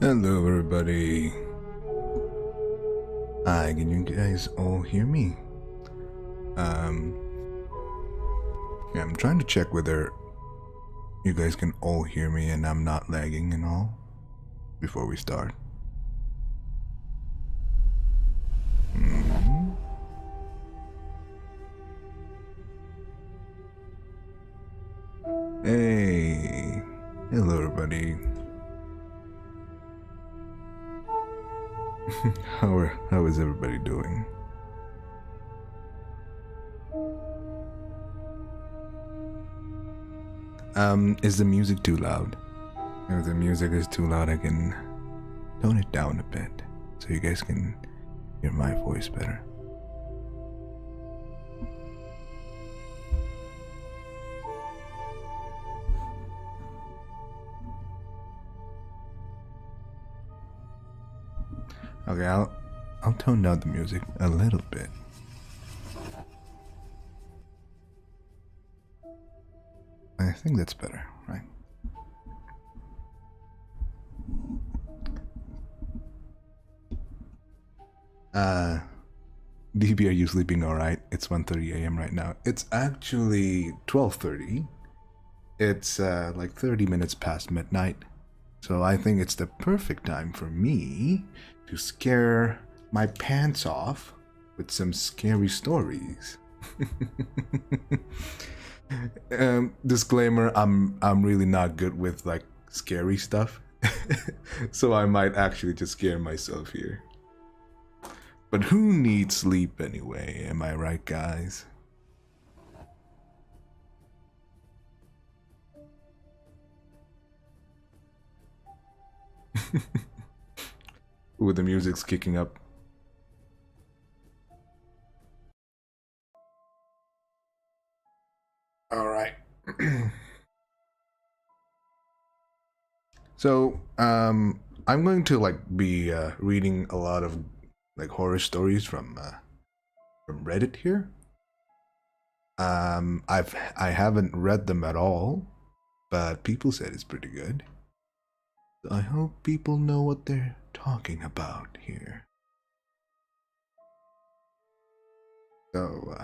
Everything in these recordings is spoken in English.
Hello everybody. Hi, can you guys all hear me? Yeah, I'm trying to check whether you guys can all hear me and I'm not lagging and all before we start. Hey, hello everybody. How is everybody doing? Is the music too loud? If the music is too loud, I can tone it down a bit so you guys can hear my voice better. Okay, I'll tone down the music a little bit. I think that's better, right? DB, are you sleeping alright? It's 1:30 a.m. right now. It's actually 12:30. It's like 30 minutes past midnight. So I think it's the perfect time for me to scare my pants off with some scary stories. Disclaimer, I'm really not good with like scary stuff. So I might actually just scare myself here. But who needs sleep anyway, am I right, guys? Ooh, the music's kicking up. Alright. So, I'm going to like be reading a lot of like horror stories from Reddit here. I haven't read them at all, but people said it's pretty good. So I hope people know what they're talking about here. So,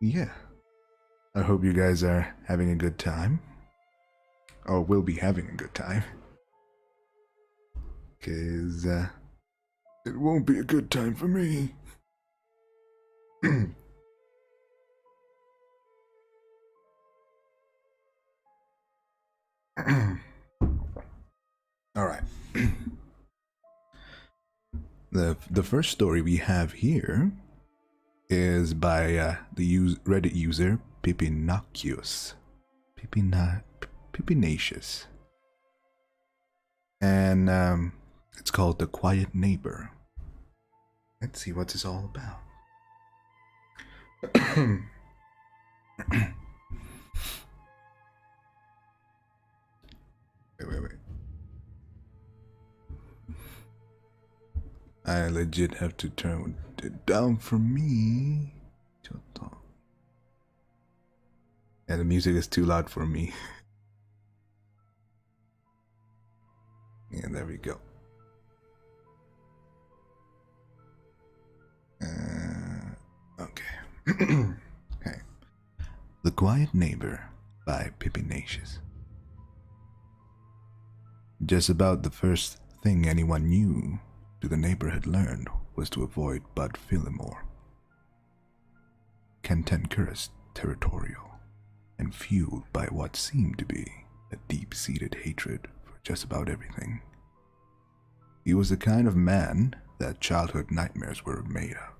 yeah. I hope you guys are having a good time. Or will be having a good time. Because, it won't be a good time for me. Alright. The first story we have here is by the Reddit user Pipinacious. Pipinacious. And it's called The Quiet Neighbor. Let's see what it's all about. Wait. I legit have to turn it down for me. Yeah, the music is too loud for me. Yeah, there we go. Okay. Okay. The Quiet Neighbor by Pipinacious. Just about the first thing anyone knew to the neighborhood learned was to avoid Bud Fillmore. Cantankerous, territorial, and fueled by what seemed to be a deep-seated hatred for just about everything. He was the kind of man that childhood nightmares were made of.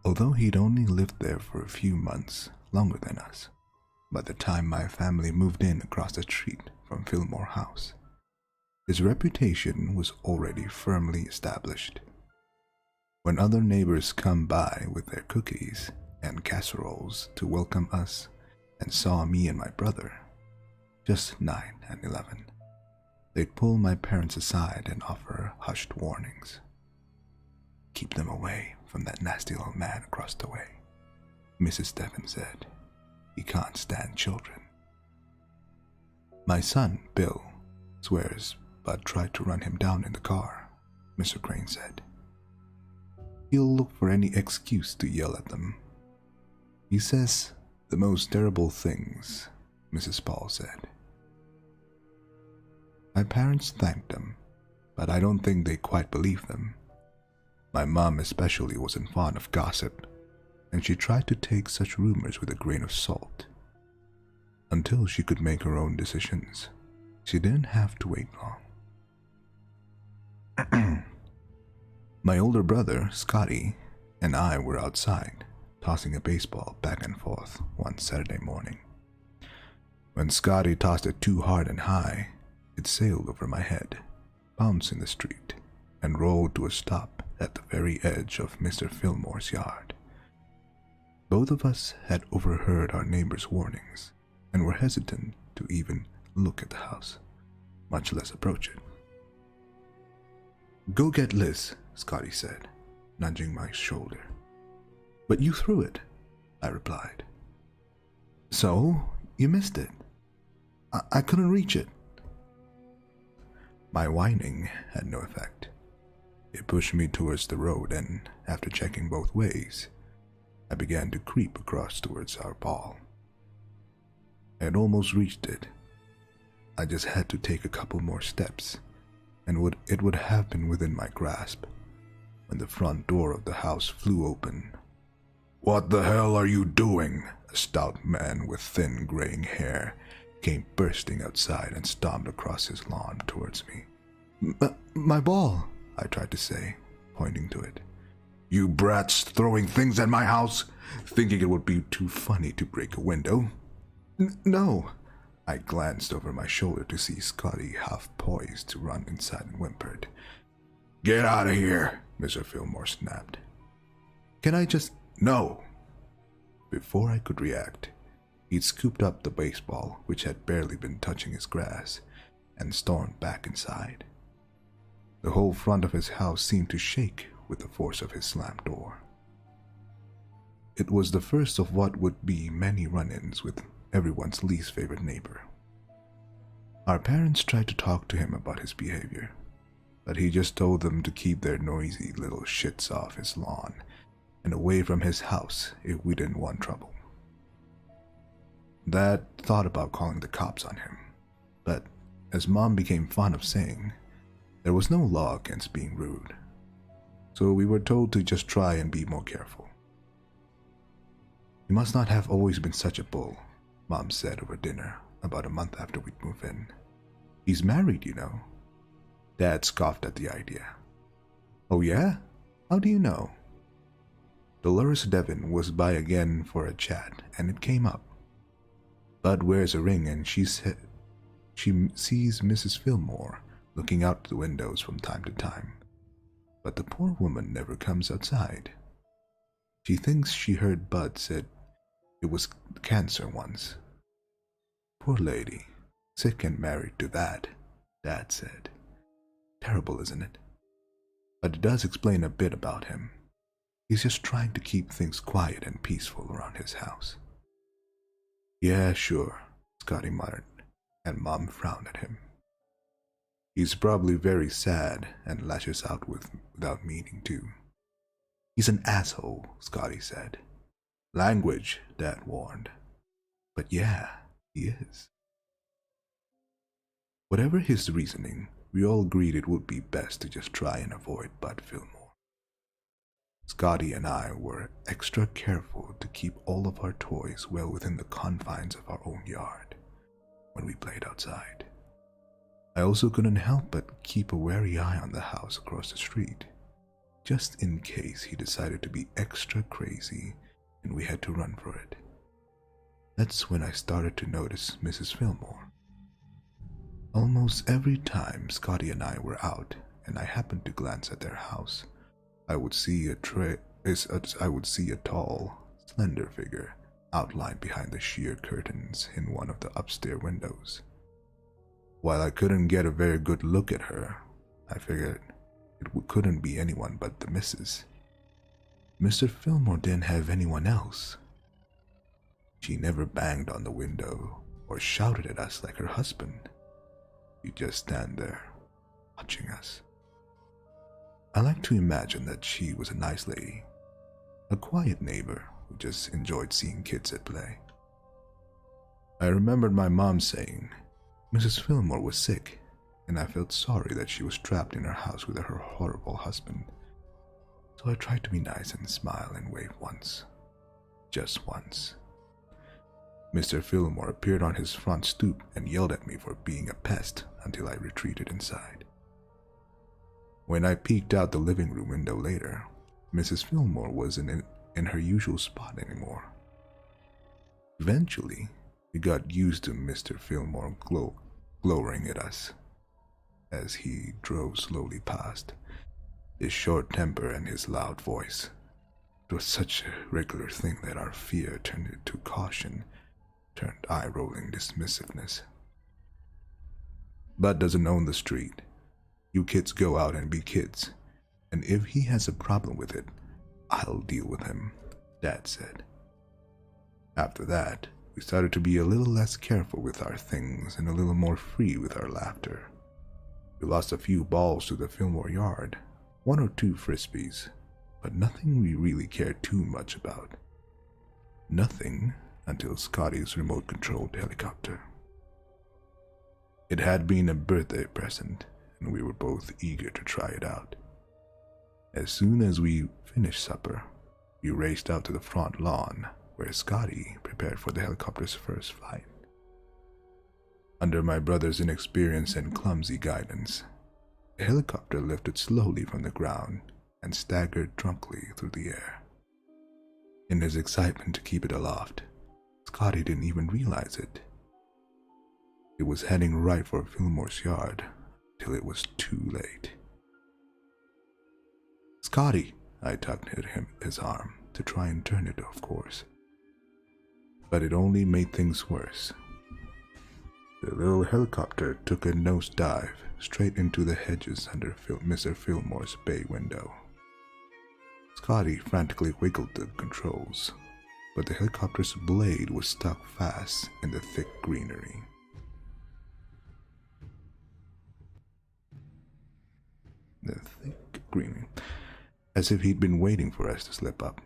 Although he'd only lived there for a few months longer than us, by the time my family moved in across the street from Fillmore House, his reputation was already firmly established. When other neighbors come by with their cookies and casseroles to welcome us and saw me and my brother, just 9 and 11, they'd pull my parents aside and offer hushed warnings. "Keep them away from that nasty old man across the way," Mrs. Devon said. "He can't stand children." "My son, Bill, swears Bud tried to run him down in the car," Mr. Crane said. "He'll look for any excuse to yell at them. He says the most terrible things," Mrs. Paul said. My parents thanked them, but I don't think they quite believed them. My mom especially wasn't fond of gossip, and she tried to take such rumors with a grain of salt. Until she could make her own decisions, she didn't have to wait long. My older brother, Scotty, and I were outside, tossing a baseball back and forth one Saturday morning. When Scotty tossed it too hard and high, it sailed over my head, bounced in the street, and rolled to a stop at the very edge of Mr. Fillmore's yard. Both of us had overheard our neighbor's warnings and were hesitant to even look at the house, much less approach it. "Go get Liz," Scotty said, nudging my shoulder. "But you threw it," I replied. "So, you missed it. I couldn't reach it." My whining had no effect. It pushed me towards the road, and after checking both ways, I began to creep across towards our ball. I had almost reached it. I just had to take a couple more steps, and it would have been within my grasp when the front door of the house flew open. "What the hell are you doing?" A stout man with thin graying hair came bursting outside and stomped across his lawn towards me. My ball," I tried to say, pointing to it. "You brats throwing things at my house, thinking it would be too funny to break a window?" No." I glanced over my shoulder to see Scotty half poised to run inside and whimpered. "Get out of here," Mr. Fillmore snapped. "Can I just—" "No." Before I could react, he'd scooped up the baseball, which had barely been touching his grass, and stormed back inside. The whole front of his house seemed to shake with the force of his slammed door. It was the first of what would be many run-ins with everyone's least favorite neighbor. Our parents tried to talk to him about his behavior, but he just told them to keep their noisy little shits off his lawn and away from his house if we didn't want trouble. Dad thought about calling the cops on him, but as Mom became fond of saying, there was no law against being rude, so we were told to just try and be more careful. "He must not have always been such a bull," Mom said over dinner about a month after we'd moved in. "He's married, you know." Dad scoffed at the idea. "Oh yeah? How do you know?" Dolores Devon was by again for a chat, and it came up. Bud wears a ring, and she said she sees Mrs. Fillmore looking out the windows from time to time, but the poor woman never comes outside. She thinks she heard Bud said it was cancer once. "Poor lady, sick and married to that," Dad said. "Terrible, isn't it? But it does explain a bit about him. He's just trying to keep things quiet and peaceful around his house." "Yeah, sure," Scotty muttered, and Mom frowned at him. "He's probably very sad and lashes out without meaning to." "He's an asshole," Scotty said. "Language," Dad warned. "But yeah, he is." Whatever his reasoning, we all agreed it would be best to just try and avoid Bud Fillmore. Scotty and I were extra careful to keep all of our toys well within the confines of our own yard when we played outside. I also couldn't help but keep a wary eye on the house across the street, just in case he decided to be extra crazy and we had to run for it. That's when I started to notice Mrs. Fillmore. Almost every time Scotty and I were out and I happened to glance at their house, I would see a tall, slender figure outlined behind the sheer curtains in one of the upstairs windows. While I couldn't get a very good look at her, I figured it couldn't be anyone but the missus. Mr. Fillmore didn't have anyone else. She never banged on the window or shouted at us like her husband. She'd just stand there, watching us. I like to imagine that she was a nice lady, a quiet neighbor who just enjoyed seeing kids at play. I remembered my mom saying Mrs. Fillmore was sick, and I felt sorry that she was trapped in her house with her horrible husband. So I tried to be nice and smile and wave once. Just once. Mr. Fillmore appeared on his front stoop and yelled at me for being a pest until I retreated inside. When I peeked out the living room window later, Mrs. Fillmore wasn't in her usual spot anymore. Eventually, we got used to Mr. Fillmore glowering at us as he drove slowly past, his short temper and his loud voice. It was such a regular thing that our fear turned into caution, turned eye-rolling dismissiveness. Bud doesn't own the street. You kids go out and be kids, and if he has a problem with it, I'll deal with him, Dad said. After that, we started to be a little less careful with our things and a little more free with our laughter. We lost a few balls to the Fillmore yard, 1 or 2 frisbees, but nothing we really cared too much about. Nothing until Scotty's remote-controlled helicopter. It had been a birthday present, and we were both eager to try it out. As soon as we finished supper, we raced out to the front lawn where Scotty prepared for the helicopter's first flight. Under my brother's inexperience and clumsy guidance, the helicopter lifted slowly from the ground and staggered drunkenly through the air. In his excitement to keep it aloft, Scotty didn't even realize it. It was heading right for Fillmore's yard till it was too late. "Scotty," I tugged at his arm to try and turn it, of course. But it only made things worse. The little helicopter took a nosedive straight into the hedges under Mr. Fillmore's bay window. Scotty frantically wiggled the controls, but the helicopter's blade was stuck fast in the thick greenery. As if he'd been waiting for us to slip up.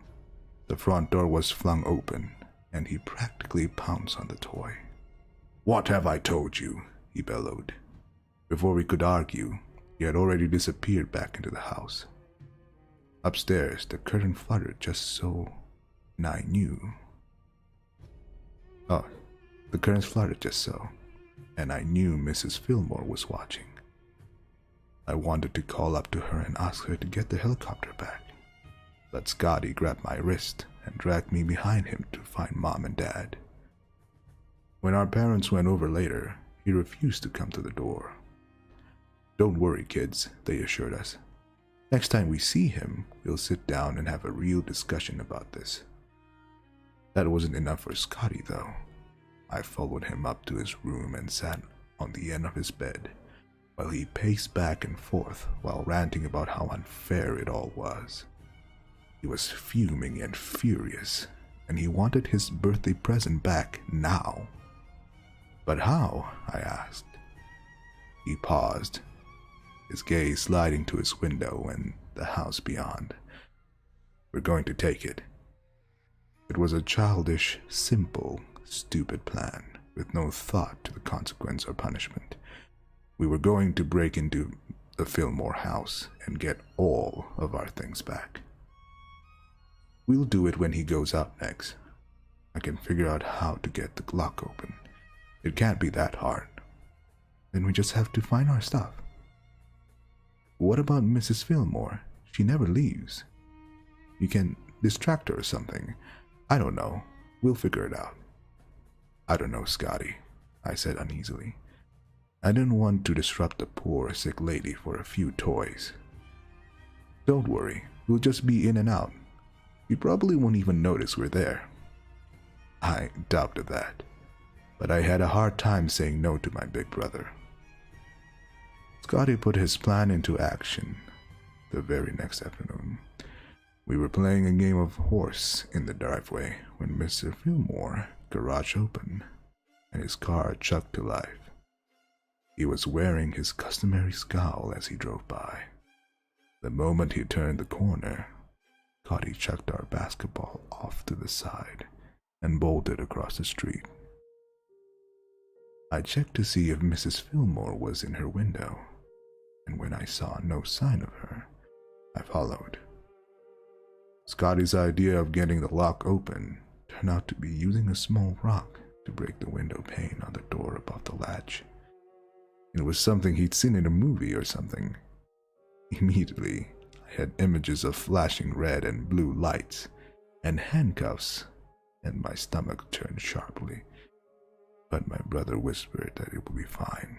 The front door was flung open, and he practically pounced on the toy. "What have I told you?" he bellowed. Before we could argue, he had already disappeared back into the house. Upstairs, the curtain fluttered just so, and I knew. The curtains fluttered just so, and I knew Mrs. Fillmore was watching. I wanted to call up to her and ask her to get the helicopter back, but Scotty grabbed my wrist and dragged me behind him to find Mom and Dad. When our parents went over later, he refused to come to the door. "Don't worry, kids," they assured us. "Next time we see him, we'll sit down and have a real discussion about this." That wasn't enough for Scotty, though. I followed him up to his room and sat on the end of his bed, while he paced back and forth while ranting about how unfair it all was. He was fuming and furious, and he wanted his birthday present back now. "But how?" I asked. He paused, his gaze sliding to his window and the house beyond. "We're going to take it." It was a childish, simple, stupid plan, with no thought to the consequence or punishment. We were going to break into the Fillmore house and get all of our things back. "We'll do it when he goes out next. I can figure out how to get the lock open. It can't be that hard." Then we just have to find our stuff. What about Mrs. Fillmore? She never leaves. You can distract her or something. I don't know. We'll figure it out. I don't know, Scotty, I said uneasily. I didn't want to disrupt the poor sick lady for a few toys. Don't worry, we'll just be in and out. We probably won't even notice we're there. I doubted that, but I had a hard time saying no to my big brother. Scotty put his plan into action the very next afternoon. We were playing a game of horse in the driveway when Mr. Fillmore's garage opened and his car chugged to life. He was wearing his customary scowl as he drove by. The moment he turned the corner, Scotty chucked our basketball off to the side and bolted across the street. I checked to see if Mrs. Fillmore was in her window, and when I saw no sign of her, I followed. Scotty's idea of getting the lock open turned out to be using a small rock to break the window pane on the door above the latch. It was something he'd seen in a movie or something. Immediately, I had images of flashing red and blue lights and handcuffs, and my stomach turned sharply. But my brother whispered that it would be fine.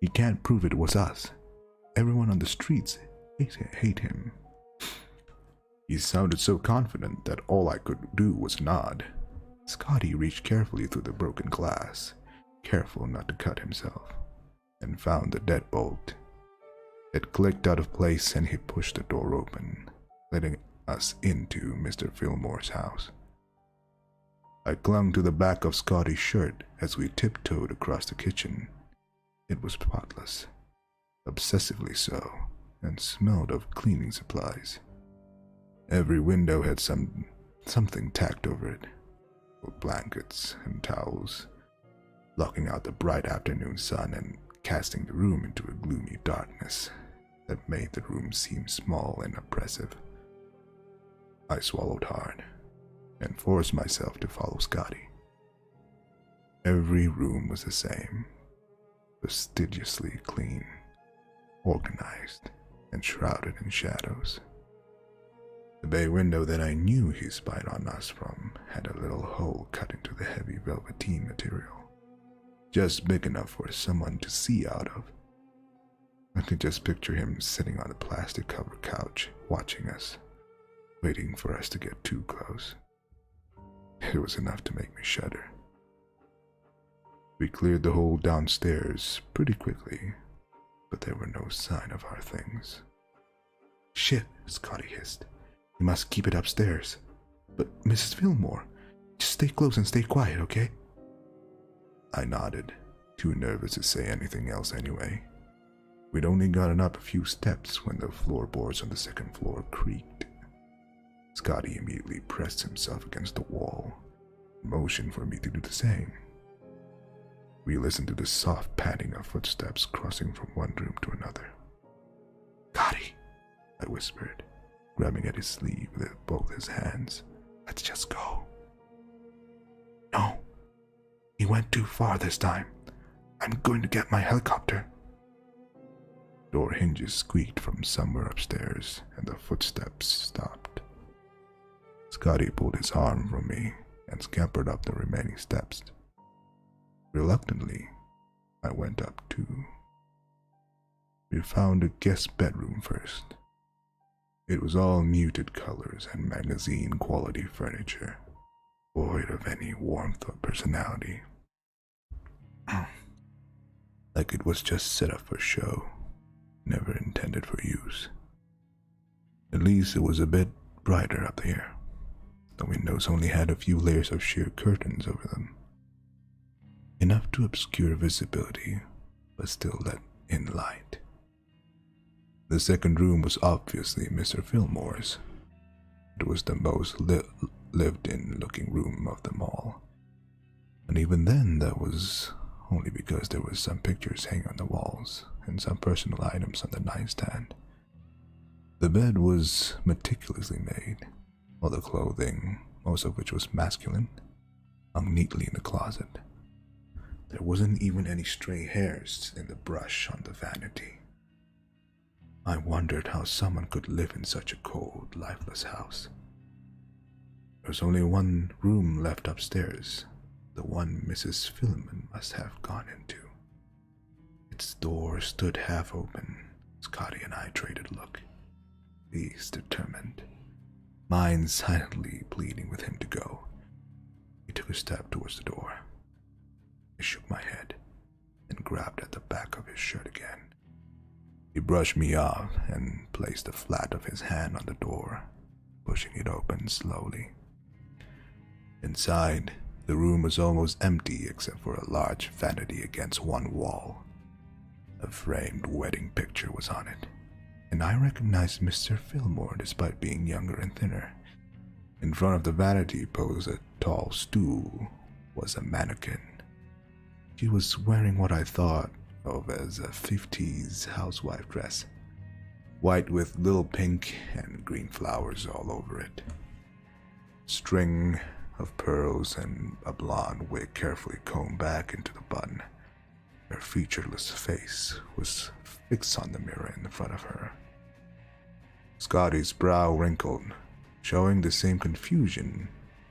He can't prove it was us. Everyone on the streets hate him. He sounded so confident that all I could do was nod. Scotty reached carefully through the broken glass, careful not to cut himself, and found the deadbolt. It clicked out of place and he pushed the door open, letting us into Mr. Fillmore's house. I clung to the back of Scotty's shirt as we tiptoed across the kitchen. It was spotless, obsessively so, and smelled of cleaning supplies. Every window had something tacked over it, with blankets and towels, blocking out the bright afternoon sun and casting the room into a gloomy darkness that made the room seem small and oppressive. I swallowed hard and forced myself to follow Scotty. Every room was the same, fastidiously clean, organized, and shrouded in shadows. The bay window that I knew he spied on us from had a little hole cut into the heavy velveteen material, just big enough for someone to see out of. I could just picture him sitting on a plastic-covered couch, watching us, waiting for us to get too close. It was enough to make me shudder. We cleared the hole downstairs pretty quickly, but there were no sign of our things. "Shit," Scotty hissed. "We must keep it upstairs. But Mrs. Fillmore, just stay close and stay quiet, okay?" I nodded, too nervous to say anything else anyway. We'd only gotten up a few steps when the floorboards on the second floor creaked. Scotty immediately pressed himself against the wall, motioned for me to do the same. We listened to the soft padding of footsteps crossing from one room to another. "Scotty," I whispered, grabbing at his sleeve with both his hands. "Let's just go." "No, he went too far this time. I'm going to get my helicopter." Door hinges squeaked from somewhere upstairs, and the footsteps stopped. Scotty pulled his arm from me and scampered up the remaining steps. Reluctantly, I went up too. We found a guest bedroom first. It was all muted colors and magazine-quality furniture, void of any warmth or personality. Like it was just set up for show, never intended for use. At least it was a bit brighter up here. The windows only had a few layers of sheer curtains over them, enough to obscure visibility, but still let in light. The second room was obviously Mr. Fillmore's. It was the most lived-in looking room of them all, and even then that was only because there was some pictures hanging on the walls and some personal items on the nightstand. The bed was meticulously made, while the clothing, most of which was masculine, hung neatly in the closet. There wasn't even any stray hairs in the brush on the vanity. I wondered how someone could live in such a cold, lifeless house. There was only one room left upstairs, the one Mrs. Philemon must have gone into. Its door stood half open. Scotty and I traded a look, each determined, mine silently pleading with him to go. He took a step towards the door. I shook my head and grabbed at the back of his shirt again. He brushed me off and placed the flat of his hand on the door, pushing it open slowly. Inside, the room was almost empty except for a large vanity against one wall. A framed wedding picture was on it, and I recognized Mr. Fillmore despite being younger and thinner. In front of the vanity posed a tall stool was a mannequin. She was wearing what I thought of as a 50s housewife dress, white with little pink and green flowers all over it. String of pearls and a blonde wig carefully combed back into the bun. Her featureless face was fixed on the mirror in front of her. Scotty's brow wrinkled, showing the same confusion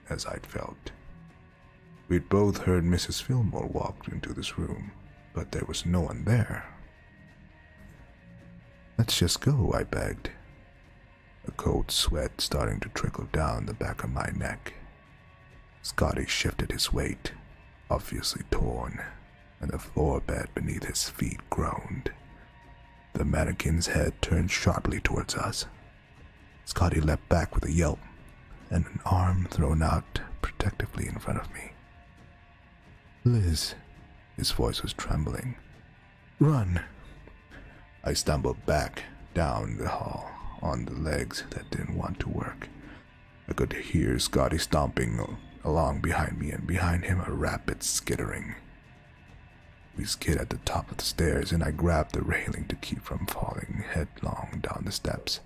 as I'd felt. We'd both heard Mrs. Fillmore walk into this room, but there was no one there. "Let's just go," I begged, a cold sweat starting to trickle down the back of my neck. Scotty shifted his weight, obviously torn, and the floor bed beneath his feet groaned. The mannequin's head turned sharply towards us. Scotty leapt back with a yelp, and an arm thrown out protectively in front of me. "Liz," his voice was trembling. "Run!" I stumbled back down the hall on the legs that didn't want to work. I could hear Scotty stomping along behind me, and behind him a rapid skittering. We skid at the top of the stairs, and I grabbed the railing to keep from falling headlong down the steps.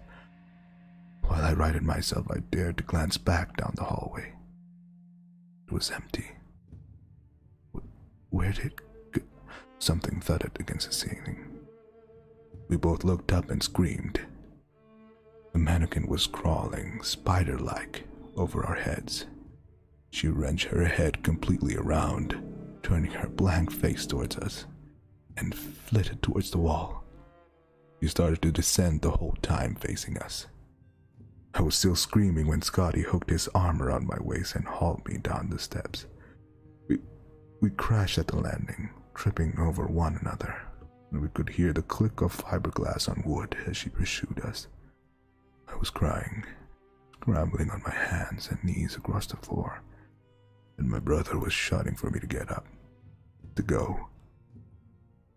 While I righted myself, I dared to glance back down the hallway. It was empty. Where did it go? Something thudded against the ceiling. We both looked up and screamed. The mannequin was crawling, spider-like, over our heads. She wrenched her head completely around, turning her blank face towards us, and flitted towards the wall. She started to descend the whole time facing us. I was still screaming when Scotty hooked his arm around my waist and hauled me down the steps. We crashed at the landing, tripping over one another, and we could hear the click of fiberglass on wood as she pursued us. I was crying, scrambling on my hands and knees across the floor, and my brother was shouting for me to get up, to go.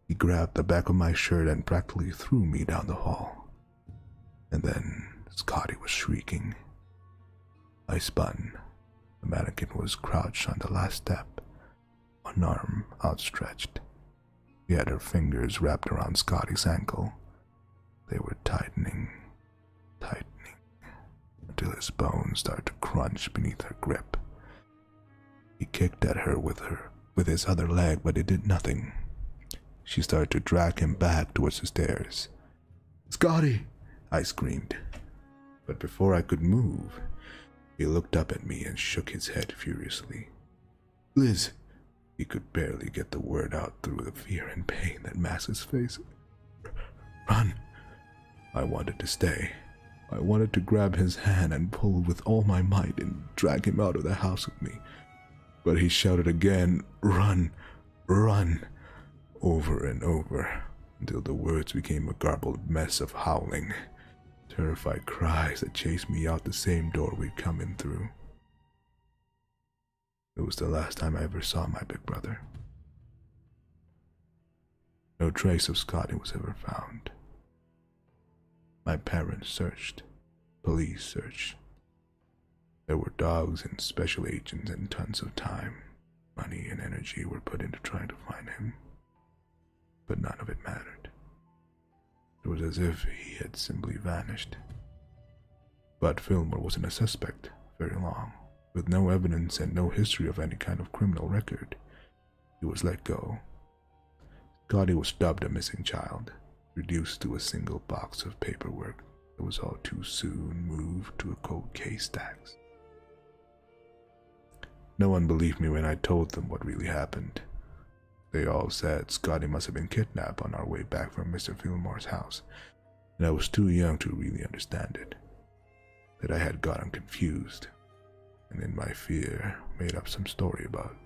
He grabbed the back of my shirt and practically threw me down the hall. And then Scotty was shrieking. I spun. The mannequin was crouched on the last step, one arm outstretched. She had her fingers wrapped around Scotty's ankle. They were tightening, until his bones started to crunch beneath her grip. He kicked at her with his other leg, but it did nothing. She started to drag him back towards the stairs. "Scotty!" I screamed. But before I could move, he looked up at me and shook his head furiously. "Liz!" He could barely get the word out through the fear and pain that masked his face. "Run!" I wanted to stay. I wanted to grab his hand and pull with all my might and drag him out of the house with me. But he shouted again, "Run! Run!" over and over, until the words became a garbled mess of howling, terrified cries that chased me out the same door we'd come in through. It was the last time I ever saw my big brother. No trace of Scotty was ever found. My parents searched. Police searched. There were dogs and special agents, and tons of time, money, and energy were put into trying to find him. But none of it mattered. It was as if he had simply vanished. But Fillmore wasn't a suspect very long. With no evidence and no history of any kind of criminal record, he was let go. Scotty was dubbed a missing child, reduced to a single box of paperwork that was all too soon moved to a cold case stacks. No one believed me when I told them what really happened. They all said Scotty must have been kidnapped on our way back from Mr. Fillmore's house, and I was too young to really understand it. That I had gotten confused, and in my fear made up some story about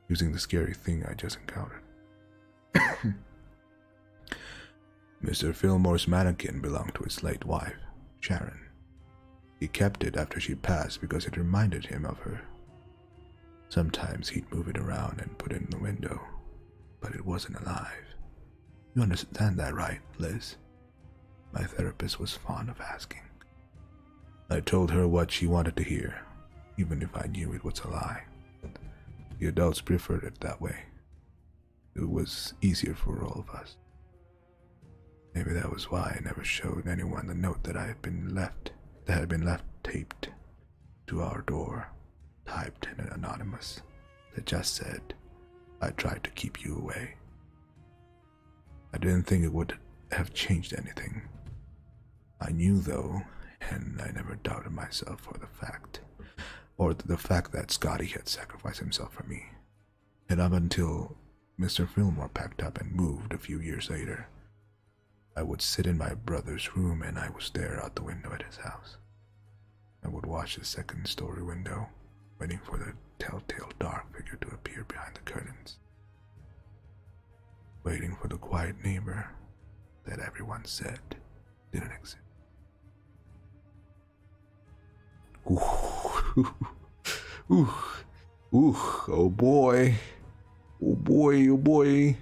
using the scary thing I just encountered. Mr. Fillmore's mannequin belonged to his late wife, Sharon. He kept it after she passed because it reminded him of her. Sometimes he'd move it around and put it in the window, but it wasn't alive. You understand that, right, Liz? My therapist was fond of asking. I told her what she wanted to hear, even if I knew it was a lie. The adults preferred it that way. It was easier for all of us. Maybe that was why I never showed anyone the note that had been left taped to our door, typed in an anonymous, that just said, "I tried to keep you away." I didn't think it would have changed anything. I knew though, and I never doubted myself for the fact that Scotty had sacrificed himself for me. And up until Mr. Fillmore packed up and moved a few years later, I would sit in my brother's room and I would stare out the window at his house. I would watch the second-story window, waiting for the telltale dark figure to appear behind the curtains. Waiting for the quiet neighbor that everyone said didn't exist. Ooh, ooh, ooh, oh boy, oh boy, oh boy.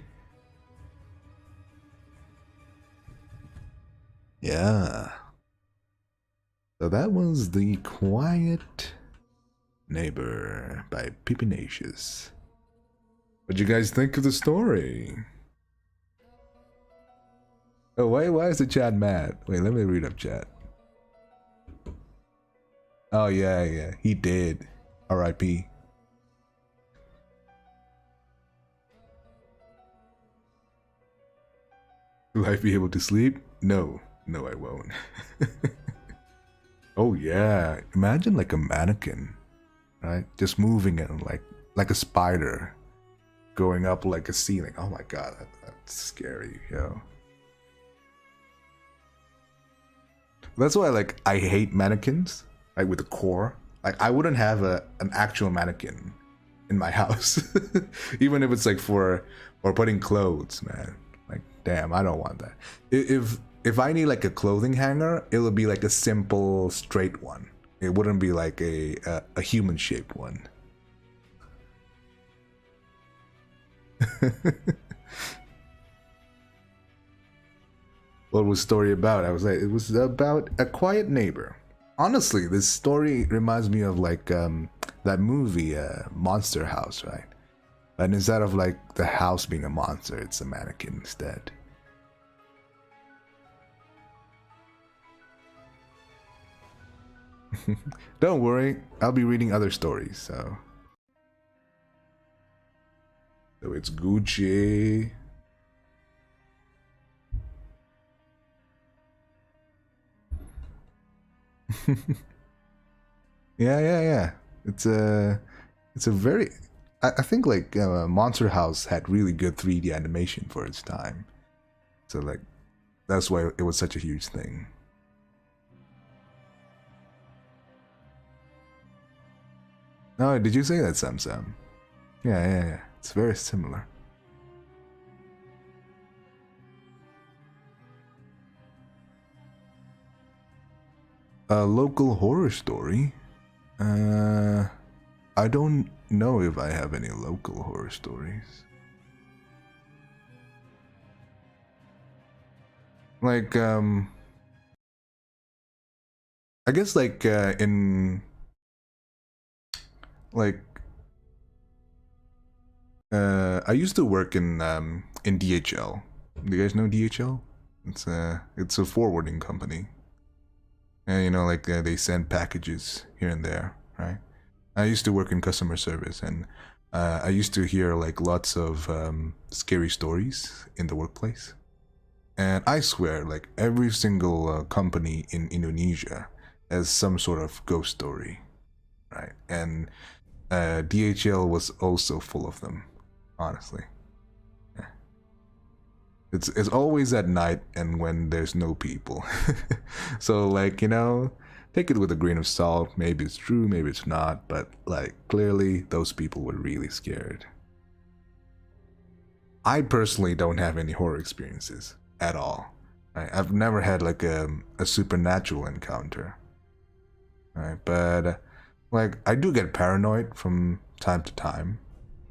Yeah. So that was The Quiet Neighbor by Pipinacious. What'd you guys think of the story? Oh, why is the chat mad? Wait, let me read up chat. Oh, yeah, he did. R.I.P. Will I be able to sleep? No, I won't. Oh yeah, imagine like a mannequin, right? Just moving it like a spider, going up like a ceiling. Oh my god, that's scary, yo. That's why I hate mannequins, like with the core. Like I wouldn't have an actual mannequin in my house, even if it's like for putting clothes, man. Like damn, I don't want that. If I need like a clothing hanger, it would be like a simple straight one. It wouldn't be like a human shaped one. What was the story about? It was about a quiet neighbor. Honestly, this story reminds me of like that movie Monster House, right? And instead of like the house being a monster, it's a mannequin instead. Don't worry, I'll be reading other stories, so it's Gucci. Yeah. It's a very. I think like Monster House had really good 3D animation for its time, so like that's why it was such a huge thing. No, did you say that, Sam? Yeah. It's very similar. A local horror story? I don't know if I have any local horror stories. Like, I guess like in like I used to work in DHL. Do you guys know DHL? It's a forwarding company. And you know, like they send packages here and there, right? I used to work in customer service, and I used to hear like lots of scary stories in the workplace. And I swear, like every single company in Indonesia has some sort of ghost story, right? And DHL was also full of them, honestly. Yeah. It's always at night and when there's no people. So like, take it with a grain of salt. Maybe it's true, maybe it's not, but like clearly those people were really scared. I personally don't have any horror experiences at all. Right? I've never had like a supernatural encounter. Right? But like I do get paranoid from time to time,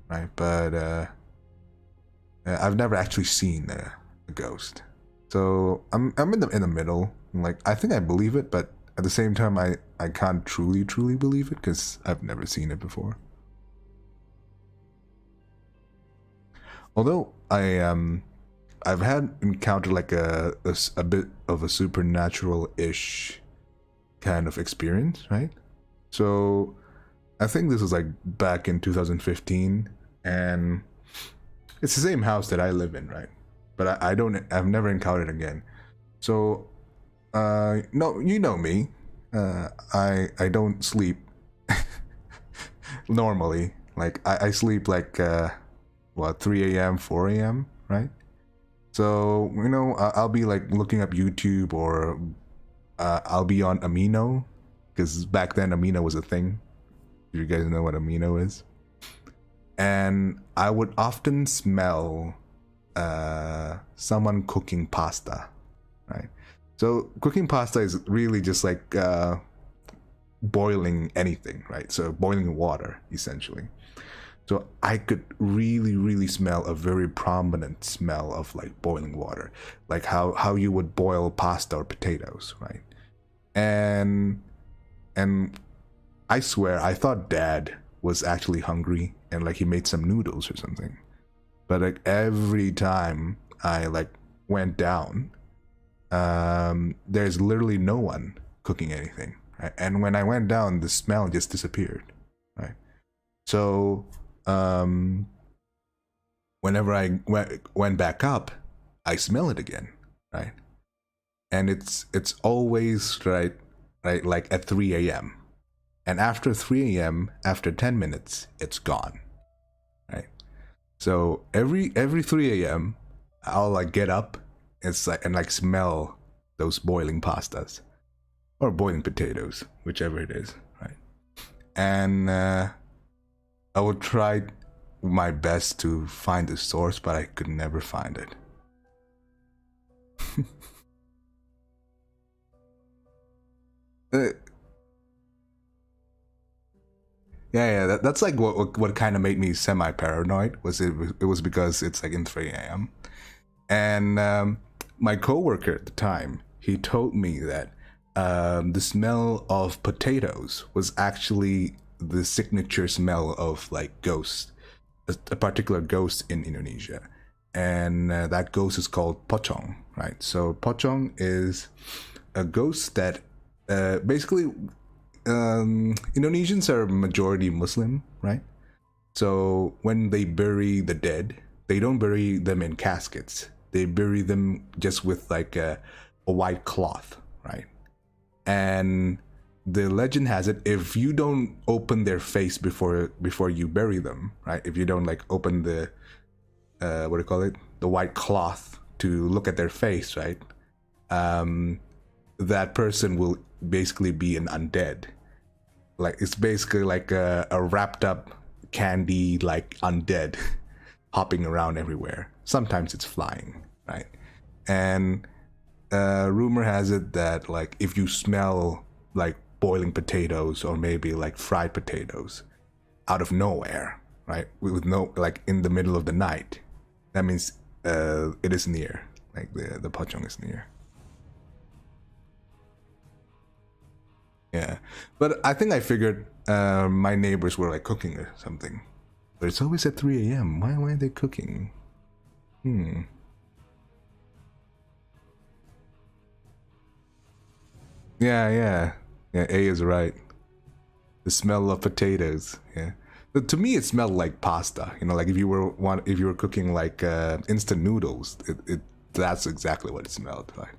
right? But I've never actually seen a ghost. So I'm in the middle. Like I think I believe it, but at the same time I can't truly believe it because I've never seen it before. Although I've had encountered like a bit of a supernatural ish kind of experience, right? So I think this was like back in 2015, and it's the same house that I live in, right? But I've never encountered it again. So no, you know me. I don't sleep normally. Like I sleep like what 3 a.m., 4 a.m., right? So I'll be like looking up YouTube, or I'll be on Amino, because back then Amino was a thing. You guys know what Amino is? And I would often smell someone cooking pasta, right? So cooking pasta is really just like boiling anything, right? So boiling water, essentially. So I could really smell a very prominent smell of like boiling water, like how you would boil pasta or potatoes, right? And and I swear I thought Dad was actually hungry and like he made some noodles or something. But like every time I like went down, there's literally no one cooking anything, right? And when I went down, the smell just disappeared, right? So whenever I went back up, I smell it again, right? And it's always right like at 3 a.m. And after 3 a.m., after 10 minutes, it's gone, right? So every 3 a.m., I'll like get up, it's like and like smell those boiling pastas or boiling potatoes, whichever it is, right? And I would try my best to find the source, but I could never find it. uh, that's like what kind of made me semi paranoid. It was because it's like in 3 a.m. And my coworker at the time, he told me that the smell of potatoes was actually the signature smell of like ghosts, a particular ghost in Indonesia, and that ghost is called pocong, right? So pocong is a ghost that basically Indonesians are majority Muslim, right? So when they bury the dead, they don't bury them in caskets. They bury them just with like a white cloth, right? And the legend has it, if you don't open their face before you bury them, right? If you don't like open the what do you call it, the white cloth to look at their face, right? That person will basically be an undead. Like it's basically like a wrapped up candy like undead hopping around everywhere. Sometimes it's flying, right? And rumor has it that like if you smell like boiling potatoes or maybe like fried potatoes out of nowhere, right, with no like in the middle of the night, that means it is near, like the pocong is near. Yeah, but I think I figured my neighbors were like cooking or something. But it's always at 3 a.m. Why are they cooking? Hmm. Yeah. A is right. The smell of potatoes. Yeah. But to me, it smelled like pasta. You know, like if you were cooking like instant noodles, it that's exactly what it smelled like.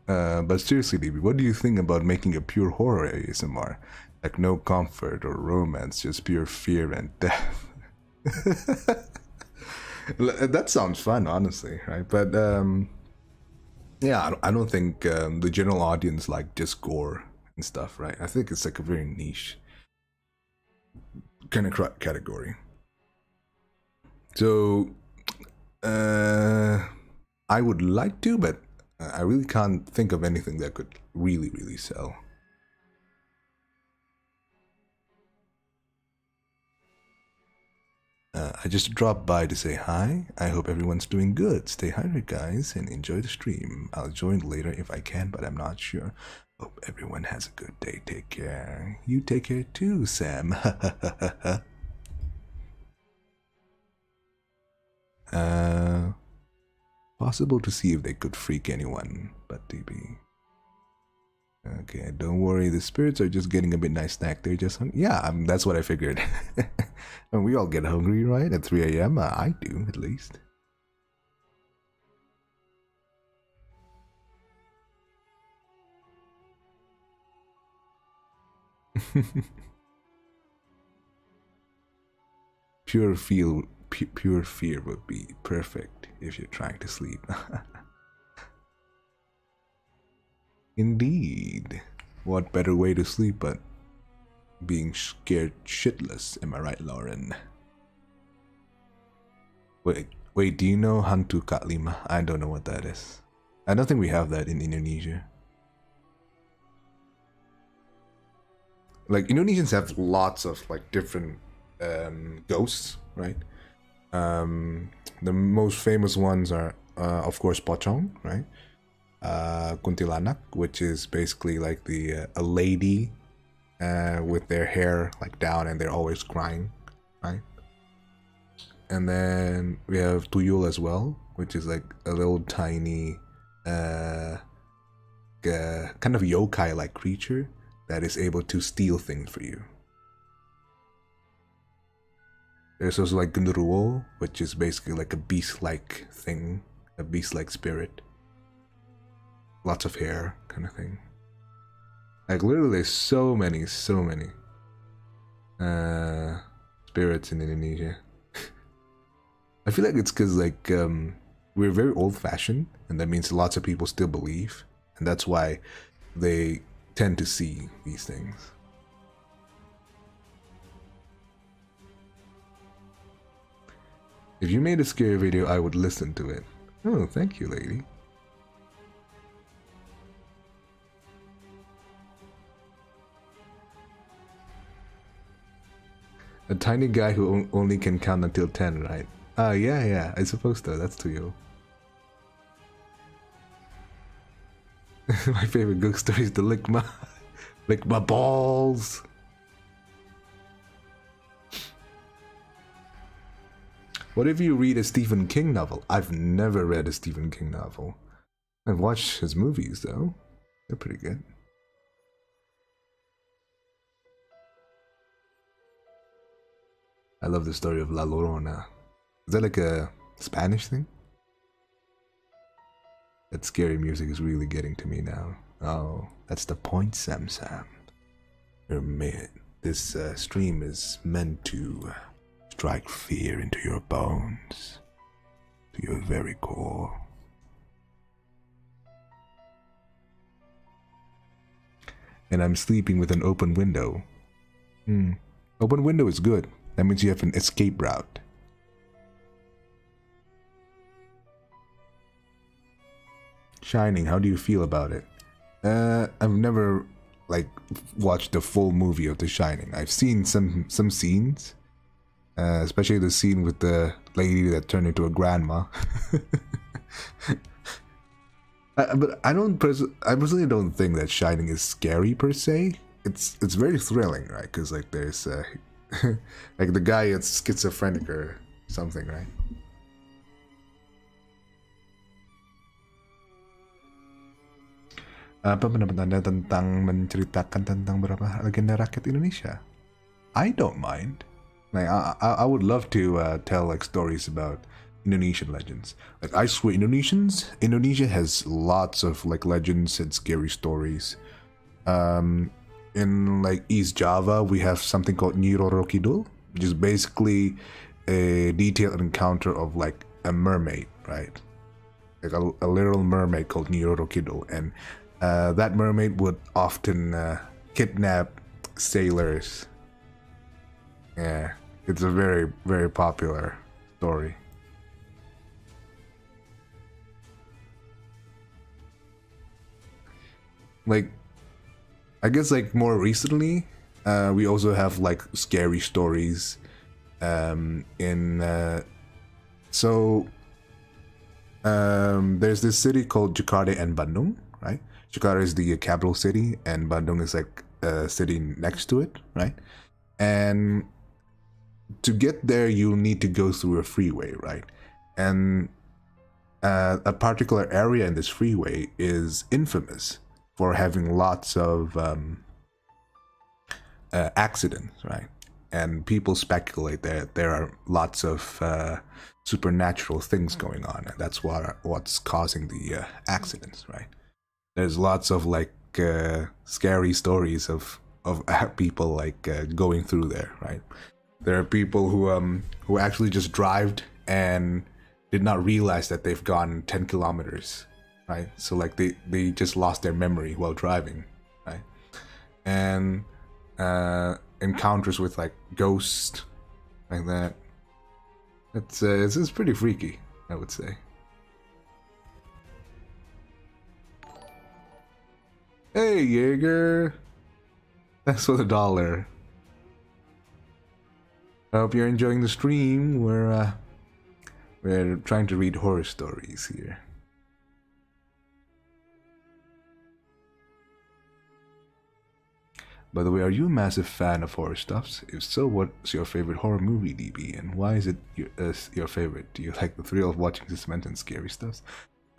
But seriously, DB, what do you think about making a pure horror ASMR? Like no comfort or romance, just pure fear and death. That sounds fun, honestly, right? But yeah, I don't think the general audience like just gore and stuff, right? I think it's like a very niche kind of category. So I would like to, but I really can't think of anything that could really sell. I just dropped by to say hi. I hope everyone's doing good. Stay hydrated, guys, and enjoy the stream. I'll join later if I can, but I'm not sure. Hope everyone has a good day. Take care. You take care too, Sam. Possible to see if they could freak anyone, but DB. Okay, don't worry. The spirits are just getting a bit nice snack. They're just hungry. Yeah, that's what I figured. And we all get hungry, right? At 3 a.m. I do, at least. Pure fear would be perfect if you're trying to sleep. Indeed. What better way to sleep but being scared shitless, am I right, Lauren? Wait, do you know Hantu Kak Lima? I don't know what that is. I don't think we have that in Indonesia. Like, Indonesians have lots of, like, different ghosts, right? The most famous ones are, of course, Pocong, right? Kuntilanak, which is basically like a lady with their hair like down and they're always crying, right? And then we have Tuyul as well, which is like a little tiny kind of yokai-like creature that is able to steal things for you. There's also like Genderuwo, which is basically like a beast-like thing, a beast-like spirit. Lots of hair, kind of thing. Like literally so many spirits in Indonesia. I feel like it's because like we're very old-fashioned, and that means lots of people still believe, and that's why they tend to see these things. If you made a scary video, I would listen to it. Oh, thank you, lady. A tiny guy who only can count until 10, right? Yeah, I suppose so. That's to you. My favorite ghost story is the lick my balls. What if you read a Stephen King novel? I've never read a Stephen King novel. I've watched his movies though. They're pretty good. I love the story of La Llorona. Is that like a Spanish thing? That scary music is really getting to me now. Oh, that's the point, Sam. This stream is meant to strike fear into your bones, to your very core. And I'm sleeping with an open window. Open window is good. That means you have an escape route. Shining, how do you feel about it? I've never like watched the full movie of The Shining. I've seen some scenes, especially the scene with the lady that turned into a grandma. But I personally don't think that Shining is scary per se. It's very thrilling, right? Because like there's like the guy is schizophrenic or something, right? Apa pendapat Anda tentang menceritakan tentang beberapa legenda rakyat Indonesia? I don't mind. Like I would love to tell like stories about Indonesian legends. Like I swear, Indonesia has lots of like legends and scary stories. In like East Java, we have something called Nyi Roro Kidul, which is basically a detailed encounter of like a mermaid, right? Like a literal mermaid called Nyi Roro Kidul, and that mermaid would often kidnap sailors. Yeah, it's a very, very popular story. Like, I guess like more recently, we also have like scary stories. In so there's this city called Jakarta and Bandung, right? Jakarta is the capital city, and Bandung is like a city next to it, right? And to get there, you need to go through a freeway, right? And a particular area in this freeway is infamous for having lots of accidents, right? And people speculate that there are lots of supernatural things going on, and that's what's causing the accidents, right? There's lots of like scary stories of people like going through there, right? There are people who actually just drive and did not realize that they've gone 10 kilometers, right? So like they just lost their memory while driving, right? And encounters with like ghosts like that. It's pretty freaky, I would say. Hey Jaeger, thanks for the $1. I hope you're enjoying the stream. We're trying to read horror stories here. By the way, are you a massive fan of horror stuffs? If so, what's your favorite horror movie, DB, and why is it your favorite? Do you like the thrill of watching suspense and scary stuff?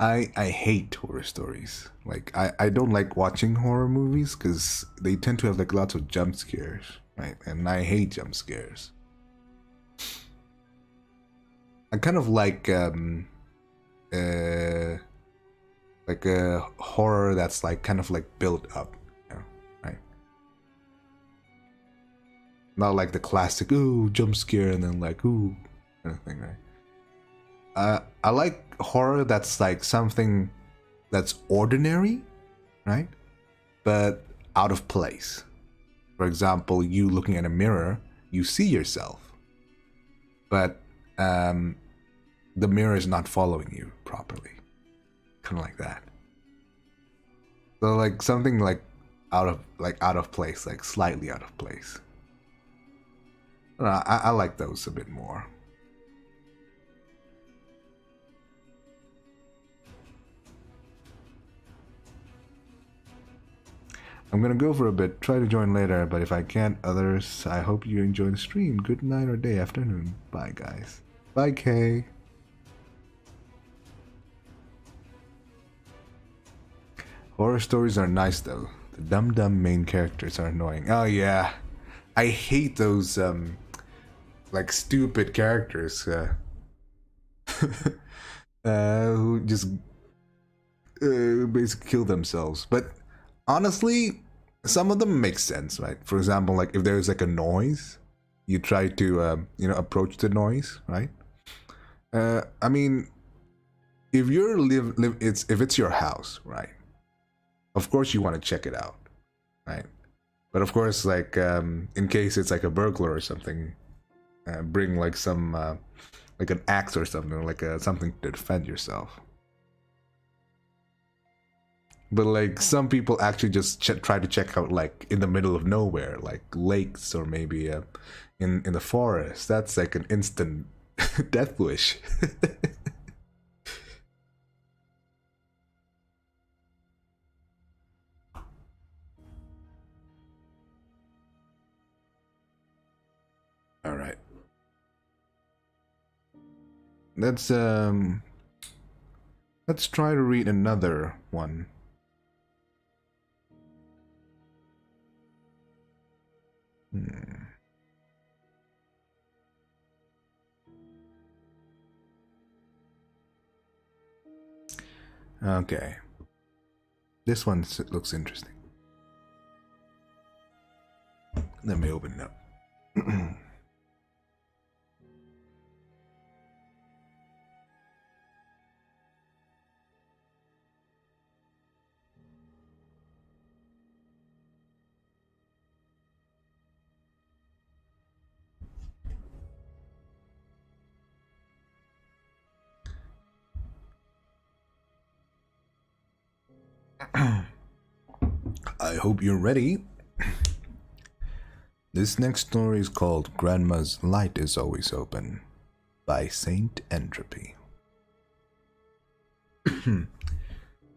I hate horror stories. Like I don't like watching horror movies because they tend to have like lots of jump scares, right? And I hate jump scares. I kind of like a horror that's like kind of like built up, you know, right? Not like the classic ooh jump scare and then like ooh kind of thing, right? I like horror that's like something that's ordinary, right? But out of place. For example, you looking at a mirror, you see yourself, but the mirror is not following you properly. Kind of like that. So like something like out of place, like slightly out of place. I like those a bit more. I'm gonna go for a bit, try to join later, but if I can't, others, I hope you enjoy the stream. Good night or day, afternoon. Bye, guys. Bye, Kay. Horror stories are nice, though. The dumb main characters are annoying. Oh, yeah. I hate those, like, stupid characters, who just basically kill themselves. But honestly, some of them make sense, right? For example, like if there's like a noise, you try to approach the noise, right? I mean, if you're if it's your house, right? Of course you want to check it out, right? But of course, like in case it's like a burglar or something, bring like some like an axe or something, like something to defend yourself. But like some people actually just try to check out like in the middle of nowhere, like lakes or maybe in the forest. That's like an instant death wish. All right. Let's try to read another one. Hmm. Okay. This one looks interesting. Let me open it up. I hope you're ready. This next story is called Grandma's Light is Always Open by Saint Entropy.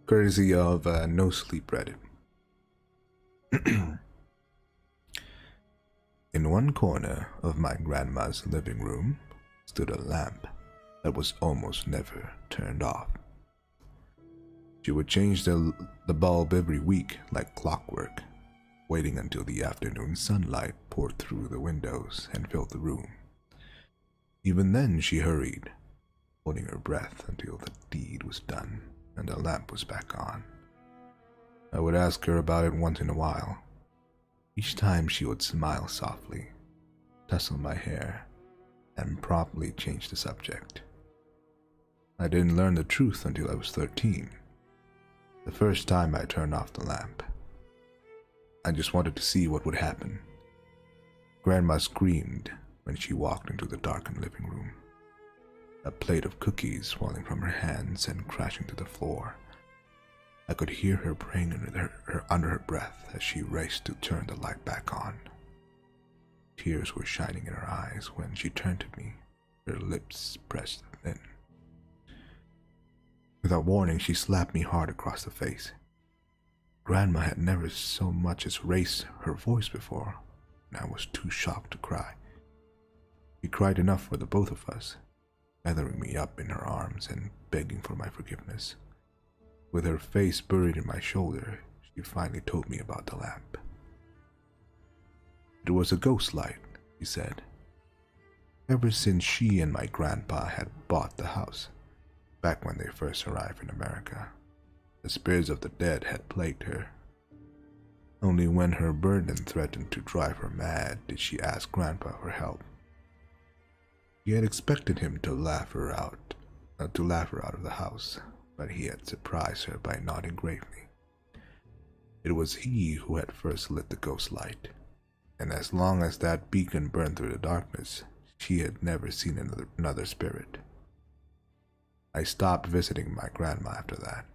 Courtesy of No Sleep Reddit. In one corner of my grandma's living room stood a lamp that was almost never turned off. She would change the bulb every week like clockwork, waiting until the afternoon sunlight poured through the windows and filled the room. Even then she hurried, holding her breath until the deed was done and the lamp was back on. I would ask her about it once in a while. Each time she would smile softly, tussle my hair, and promptly change the subject. I didn't learn the truth until I was 13. The first time I turned off the lamp. I just wanted to see what would happen. Grandma screamed when she walked into the darkened living room. A plate of cookies falling from her hands and crashing to the floor. I could hear her praying under her breath as she raced to turn the light back on. Tears were shining in her eyes when she turned to me, her lips pressed thin. Without warning, she slapped me hard across the face. Grandma had never so much as raised her voice before, and I was too shocked to cry. She cried enough for the both of us, gathering me up in her arms and begging for my forgiveness. With her face buried in my shoulder, she finally told me about the lamp. It was a ghost light, she said. Ever since she and my grandpa had bought the house, back when they first arrived in America, the spirits of the dead had plagued her. Only when her burden threatened to drive her mad did she ask Grandpa for help. He had expected him to laugh her out of the house, but he had surprised her by nodding gravely. It was he who had first lit the ghost light, and as long as that beacon burned through the darkness, she had never seen another spirit. I stopped visiting my grandma after that.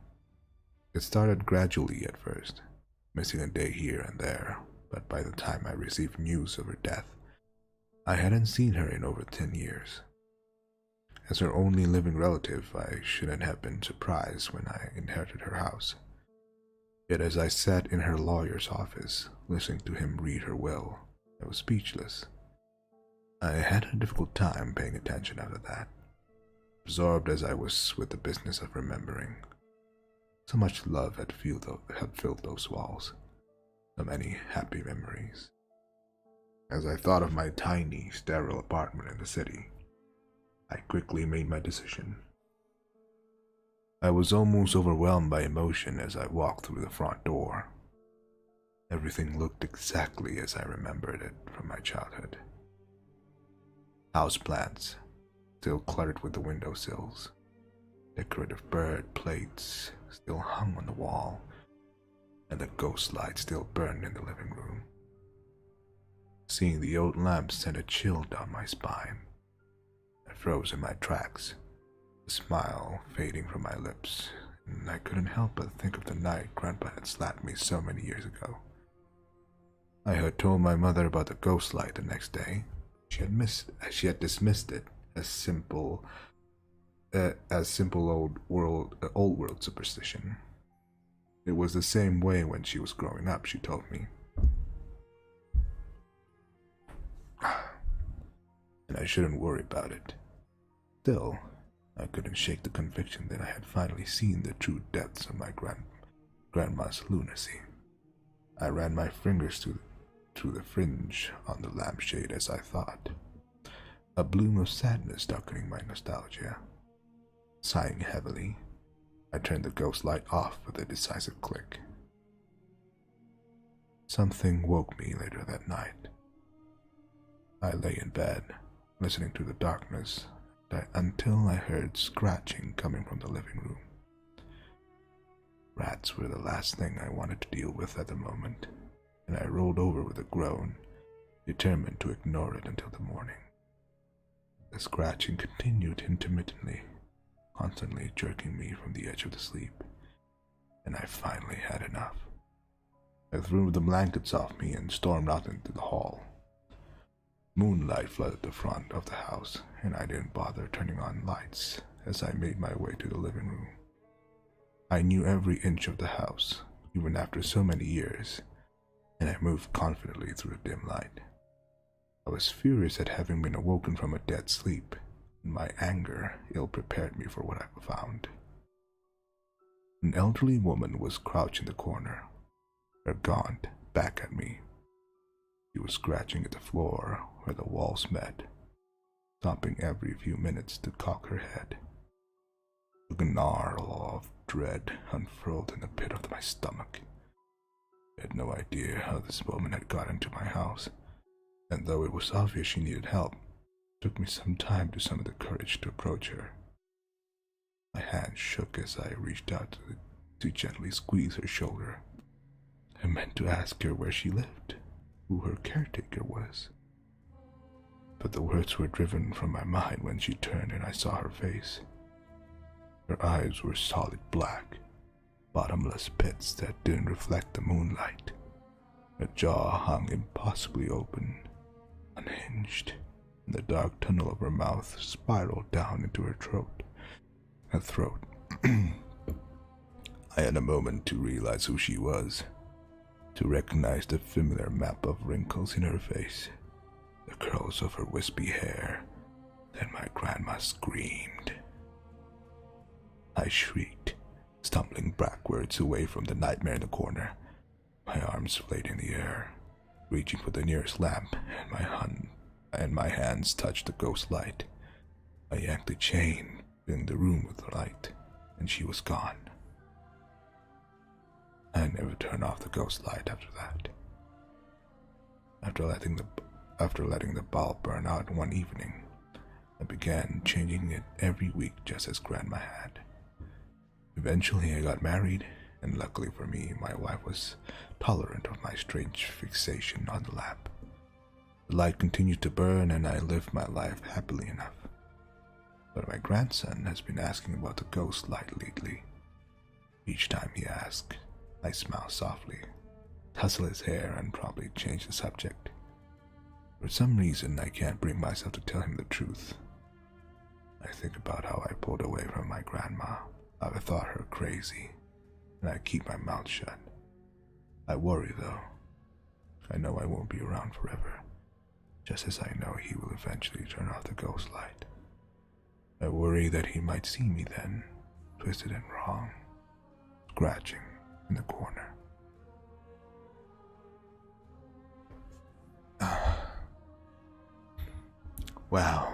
It started gradually at first, missing a day here and there, but by the time I received news of her death, I hadn't seen her in over 10 years. As her only living relative, I shouldn't have been surprised when I inherited her house. Yet as I sat in her lawyer's office, listening to him read her will, I was speechless. I had a difficult time paying attention after that, absorbed as I was with the business of remembering. So much love had filled those walls, so many happy memories. As I thought of my tiny, sterile apartment in the city, I quickly made my decision. I was almost overwhelmed by emotion as I walked through the front door. Everything looked exactly as I remembered it from my childhood. Houseplants, still cluttered with the windowsills. Decorative bird plates still hung on the wall, and the ghost light still burned in the living room. Seeing the old lamp sent a chill down my spine. I froze in my tracks, the smile fading from my lips, and I couldn't help but think of the night Grandpa had slapped me so many years ago. I had told my mother about the ghost light the next day. She had dismissed it as simple old world superstition. It was the same way when she was growing up, she told me. And I shouldn't worry about it. Still, I couldn't shake the conviction that I had finally seen the true depths of my grandma's lunacy. I ran my fingers through the fringe on the lampshade as I thought, a bloom of sadness darkening my nostalgia. Sighing heavily, I turned the ghost light off with a decisive click. Something woke me later that night. I lay in bed, listening to the darkness until I heard scratching coming from the living room. Rats were the last thing I wanted to deal with at the moment, and I rolled over with a groan, determined to ignore it until the morning. The scratching continued intermittently, constantly jerking me from the edge of the sleep, and I finally had enough. I threw the blankets off me and stormed out into the hall. Moonlight flooded the front of the house, and I didn't bother turning on lights as I made my way to the living room. I knew every inch of the house, even after so many years, and I moved confidently through the dim light. I was furious at having been awoken from a dead sleep, and my anger ill-prepared me for what I found. An elderly woman was crouched in the corner, her gaunt back at me. She was scratching at the floor where the walls met, stopping every few minutes to cock her head. A gnarl of dread unfurled in the pit of my stomach. I had no idea how this woman had got into my house, and though it was obvious she needed help, it took me some time to summon the courage to approach her. My hand shook as I reached out to gently squeeze her shoulder. I meant to ask her where she lived, who her caretaker was, but the words were driven from my mind when she turned and I saw her face. Her eyes were solid black, bottomless pits that didn't reflect the moonlight. Her jaw hung impossibly open, unhinged, and the dark tunnel of her mouth spiraled down into her throat. I had a moment to realize who she was, to recognize the familiar map of wrinkles in her face, the curls of her wispy hair. Then my grandma screamed. I shrieked, stumbling backwards away from the nightmare in the corner. My arms flayed in the air, reaching for the nearest lamp, and my hands touched the ghost light. I yanked the chain, filling the room with the light, and she was gone. I never turned off the ghost light after that. After letting the bulb burn out one evening, I began changing it every week just as Grandma had. Eventually I got married, and luckily for me, my wife was tolerant of my strange fixation on the lamp. The light continued to burn, and I lived my life happily enough. But my grandson has been asking about the ghost light lately. Each time he asks, I smile softly, tussle his hair, and probably change the subject. For some reason, I can't bring myself to tell him the truth. I think about how I pulled away from my grandma, how I thought her crazy, and I keep my mouth shut. I worry, though. I know I won't be around forever, just as I know he will eventually turn off the ghost light. I worry that he might see me then, twisted and wrong, scratching in the corner. Wow.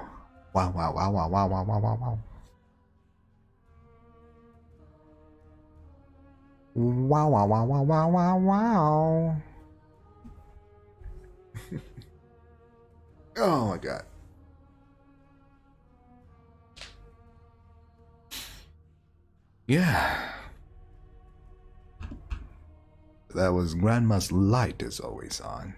Wow, wow, wow, wow, wow, wow, wow, wow, wow. Wow, wow, wow, wow, wow, wow, wow. Oh my god. Yeah. That was Grandma's light is always on.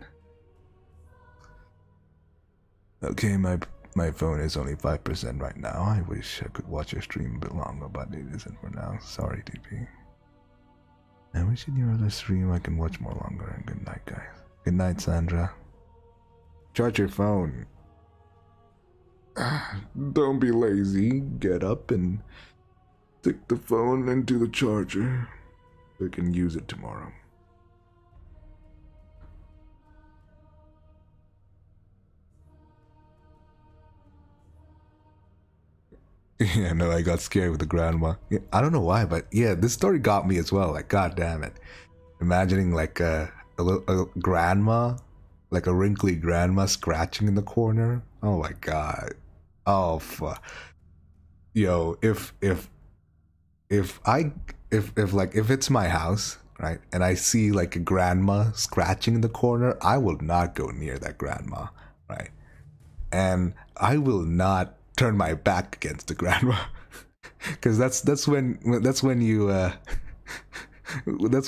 Okay, my phone is only 5% right now. I wish I could watch your stream a bit longer, but it isn't for now. Sorry, DP. I wish in your other stream I can watch more longer, and good night, guys. Good night, Sandra. Charge your phone. Don't be lazy. Get up and stick the phone into the charger so you can use it tomorrow. Yeah, no, I got scared with the grandma. Yeah, I don't know why, but yeah, this story got me as well. Like, god damn it. Imagining like a grandma like a wrinkly grandma scratching in the corner. Oh my god. Oh fuck. Yo, if I if like if it's my house, right, and I see like a grandma scratching in the corner, I will not go near that grandma, right? And I will not turn my back against the grandma. Because that's when you that's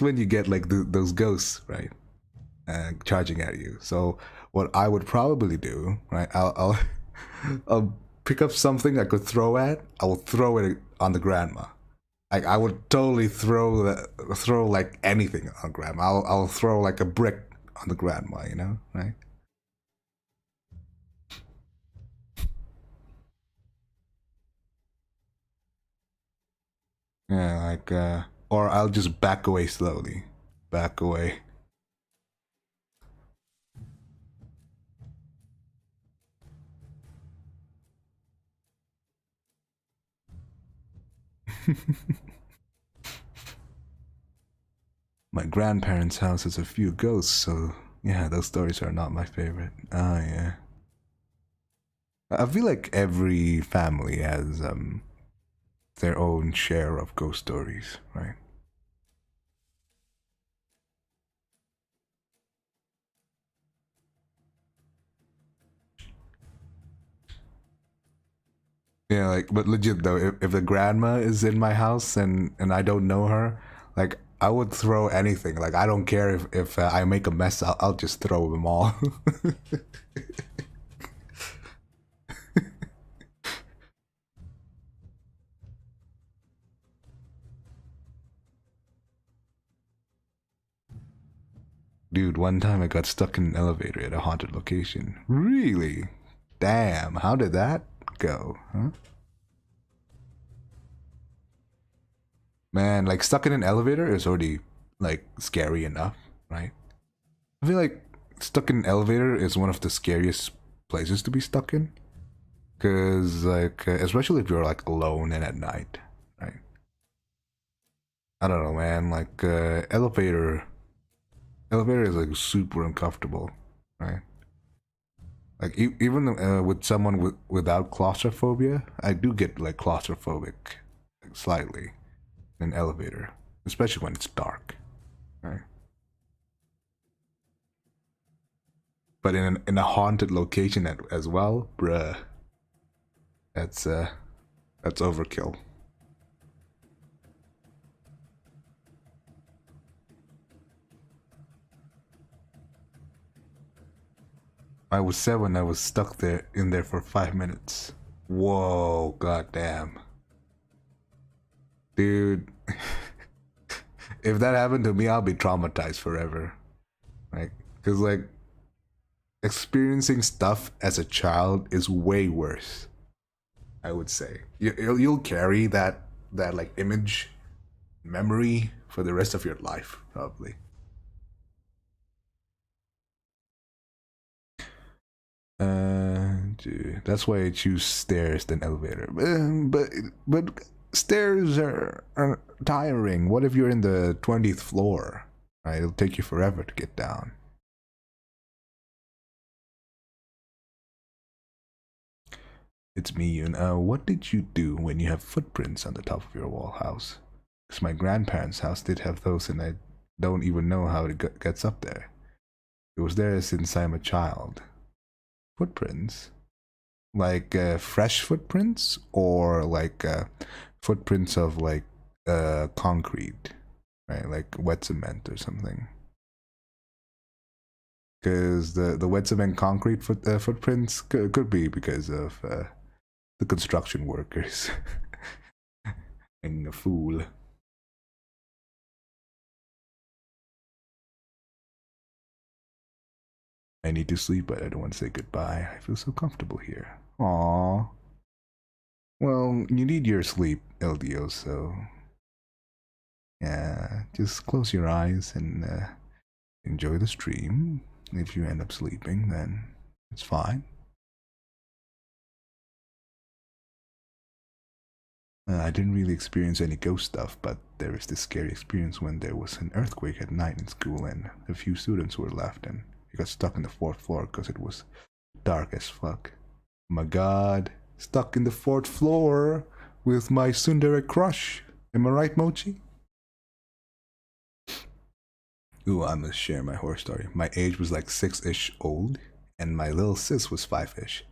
when you get like those ghosts, right, charging at you. So what I would probably do, right, I'll pick up something I could throw at. I will throw it on the grandma. Like I would totally throw like anything on grandma. I'll throw like a brick on the grandma, right? Yeah, like or I'll just back away slowly. Back away. My grandparents' house has a few ghosts, so yeah, those stories are not my favorite. Ah, yeah. I feel like every family has their own share of ghost stories, right? Yeah, like, but legit though, if the grandma is in my house and I don't know her, like, I would throw anything. Like, I don't care if I make a mess, I'll just throw them all. Dude, one time I got stuck in an elevator at a haunted location. Really? Damn, how did that go? Huh? Man, like stuck in an elevator is already like scary enough, right? I feel like stuck in an elevator is one of the scariest places to be stuck in, cause like especially if you're like alone and at night, right? I don't know, man. Like elevator is like super uncomfortable, right? Like even with someone without claustrophobia, I do get like claustrophobic, like, slightly in an elevator, especially when it's dark, right? But in a haunted location as well, bruh, that's uh that's overkill. I was 7. I was stuck there in there for 5 minutes. Whoa, goddamn, dude. If that happened to me, I'll be traumatized forever. Like, cause like experiencing stuff as a child is way worse. I would say you'll carry that like image memory for the rest of your life, probably. Dude, that's why I choose stairs than elevator. But stairs are tiring. What if you're in the 20th floor? Right, it'll take you forever to get down. It's me, Yoon. What did you do when you have footprints on the top of your wall house? Because my grandparents' house did have those, and I don't even know how it gets up there. It was there since I'm a child. Footprints? Like fresh footprints, or like footprints of like concrete, right? Like wet cement or something. Because the wet cement concrete footprints could be because of the construction workers and a fool. I need to sleep, but I don't want to say goodbye. I feel so comfortable here. Aww. Well, you need your sleep, LDO, so yeah, just close your eyes and enjoy the stream. If you end up sleeping, then it's fine. I didn't really experience any ghost stuff, but there was this scary experience when there was an earthquake at night in school and a few students were left, and He got stuck in the fourth floor because it was dark as fuck. Oh my god, stuck in the fourth floor with my tsundere crush. Am I right, Mochi? Ooh, I must share my horror story. My age was like 6-ish old, and my little sis was 5-ish.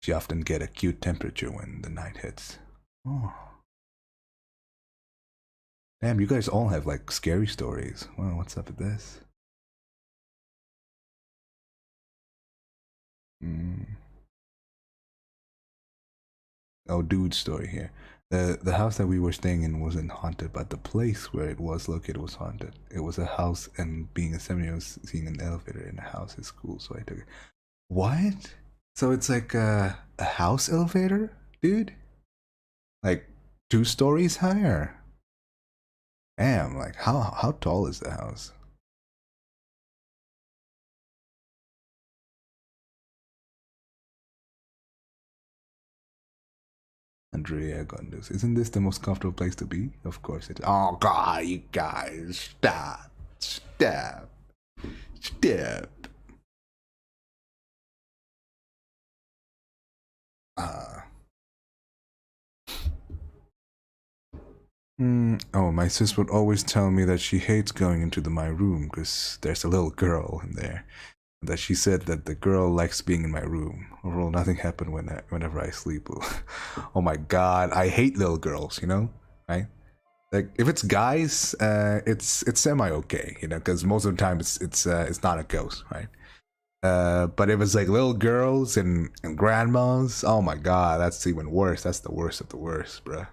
She often get a cute temperature when the night hits. Oh. Damn, you guys all have like scary stories. Well, what's up with this? Oh, dude story here. The house that we were staying in wasn't haunted, but the place where it was located was haunted. It was a house, and being a 7-year-old, seeing an elevator in a house is cool, so I took it. What? So it's like a house elevator, dude? Like 2 stories higher? Damn, like how tall is the house? Andrea Gondos. Isn't this the most comfortable place to be? Of course it is. Oh god, you guys, stop. Stop. Stop. Oh, my sis would always tell me that she hates going into my room because there's a little girl in there. That she said that the girl likes being in my room. Overall, nothing happened whenever I sleep. Oh my god, I hate little girls, you know? Right? Like if it's guys, it's semi okay, you know, because most of the time it's not a ghost, right? But if it's like little girls and grandmas, oh my god, that's even worse. That's the worst of the worst, bruh.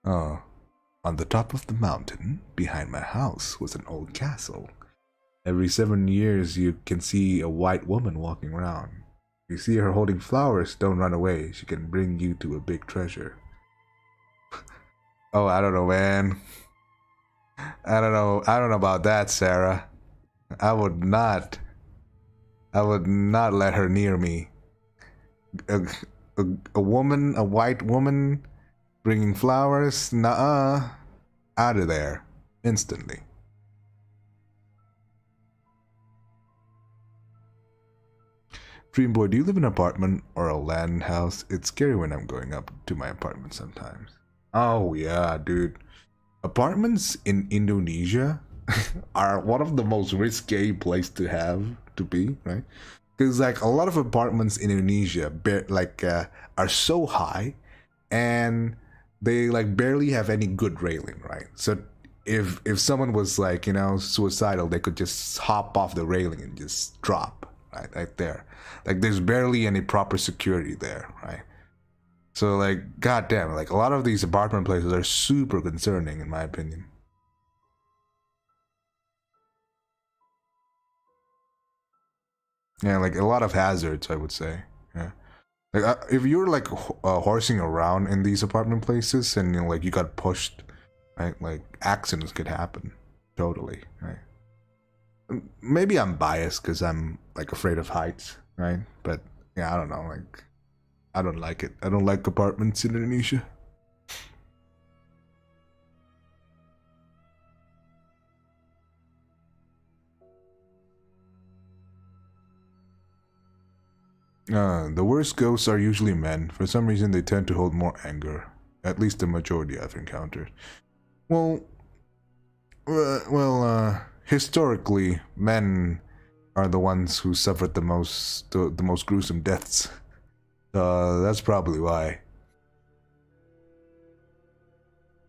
Oh, on the top of the mountain behind my house was an old castle. Every 7 years, you can see a white woman walking around. You see her holding flowers, don't run away. She can bring you to a big treasure. Oh, I don't know, man. I don't know. I don't know about that, Sarah. I would not. I would not let her near me. A, a woman, a white woman, bringing flowers? Nuh-uh. Out of there. Instantly. Dream Boy, do you live in an apartment or a land house? It's scary when I'm going up to my apartment sometimes. Oh yeah, dude. Apartments in Indonesia are one of the most risky place to have to be, right? Because like a lot of apartments in Indonesia, are so high, and they like barely have any good railing, right? So if someone was like suicidal, they could just hop off the railing and just drop right there. Like there's barely any proper security there, right? So like, goddamn, like a lot of these apartment places are super concerning, in my opinion. Yeah, like a lot of hazards, I would say. Yeah, like if you're like horsing around in these apartment places and like you got pushed, right? Like accidents could happen, totally, right? Maybe I'm biased because I'm like afraid of heights, right? But yeah, I don't know, like I don't like it. I don't like apartments in Indonesia. The worst ghosts are usually men. For some reason, they tend to hold more anger. At least the majority I've encountered. Well, historically, men are the ones who suffered the most gruesome deaths. That's probably why.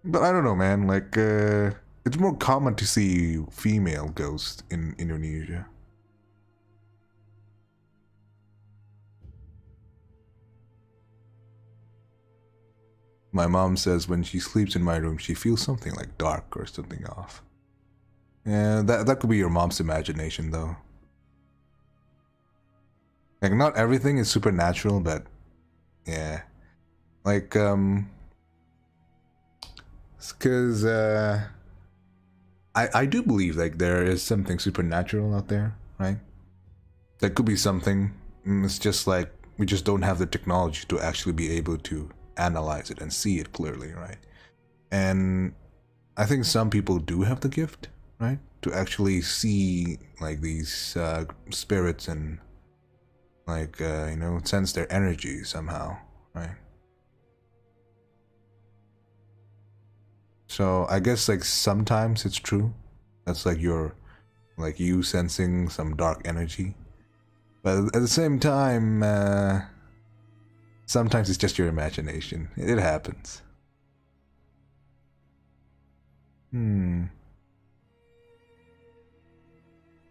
But I don't know, man. Like, it's more common to see female ghosts in Indonesia. My mom says when she sleeps in my room, she feels something like dark or something off. Yeah, that could be your mom's imagination, though. Like, not everything is supernatural, but yeah, like because I do believe like there is something supernatural out there, right? There could be something It's just like we just don't have the technology to actually be able to analyze it and see it clearly, right? And I think some people do have the gift, right, to actually see like these spirits and like sense their energy somehow, right? So I guess like sometimes it's true. That's like you sensing some dark energy, but at the same time, sometimes it's just your imagination. It happens. Hmm.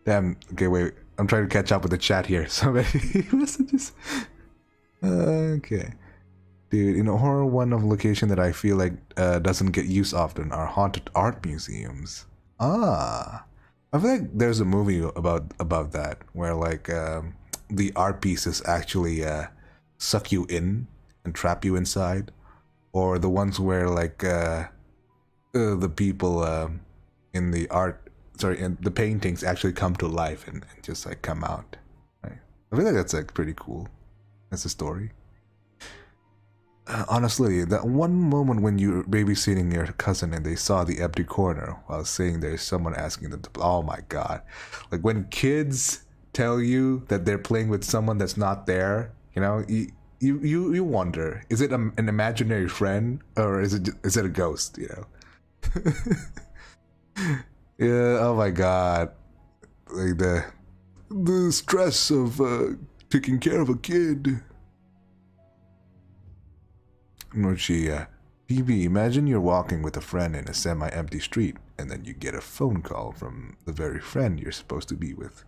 Damn. Okay, wait. I'm trying to catch up with the chat here. So many messages. Okay. Dude, in horror, one of the location that I feel like doesn't get used often are haunted art museums. Ah, I feel like there's a movie about that where like the art pieces actually suck you in and trap you inside, or the ones where like the people in the art, sorry, in the paintings actually come to life and just like come out. Right? I feel like that's like pretty cool. That's a story. Honestly, that one moment when you're babysitting your cousin and they saw the empty corner while saying there's someone asking them to play. Oh my god. Like when kids tell you that they're playing with someone that's not there, you wonder, is it an imaginary friend or is it a ghost, Yeah, oh my god. Like the stress of taking care of a kid. Mochi, PB, imagine you're walking with a friend in a semi-empty street, and then you get a phone call from the very friend you're supposed to be with.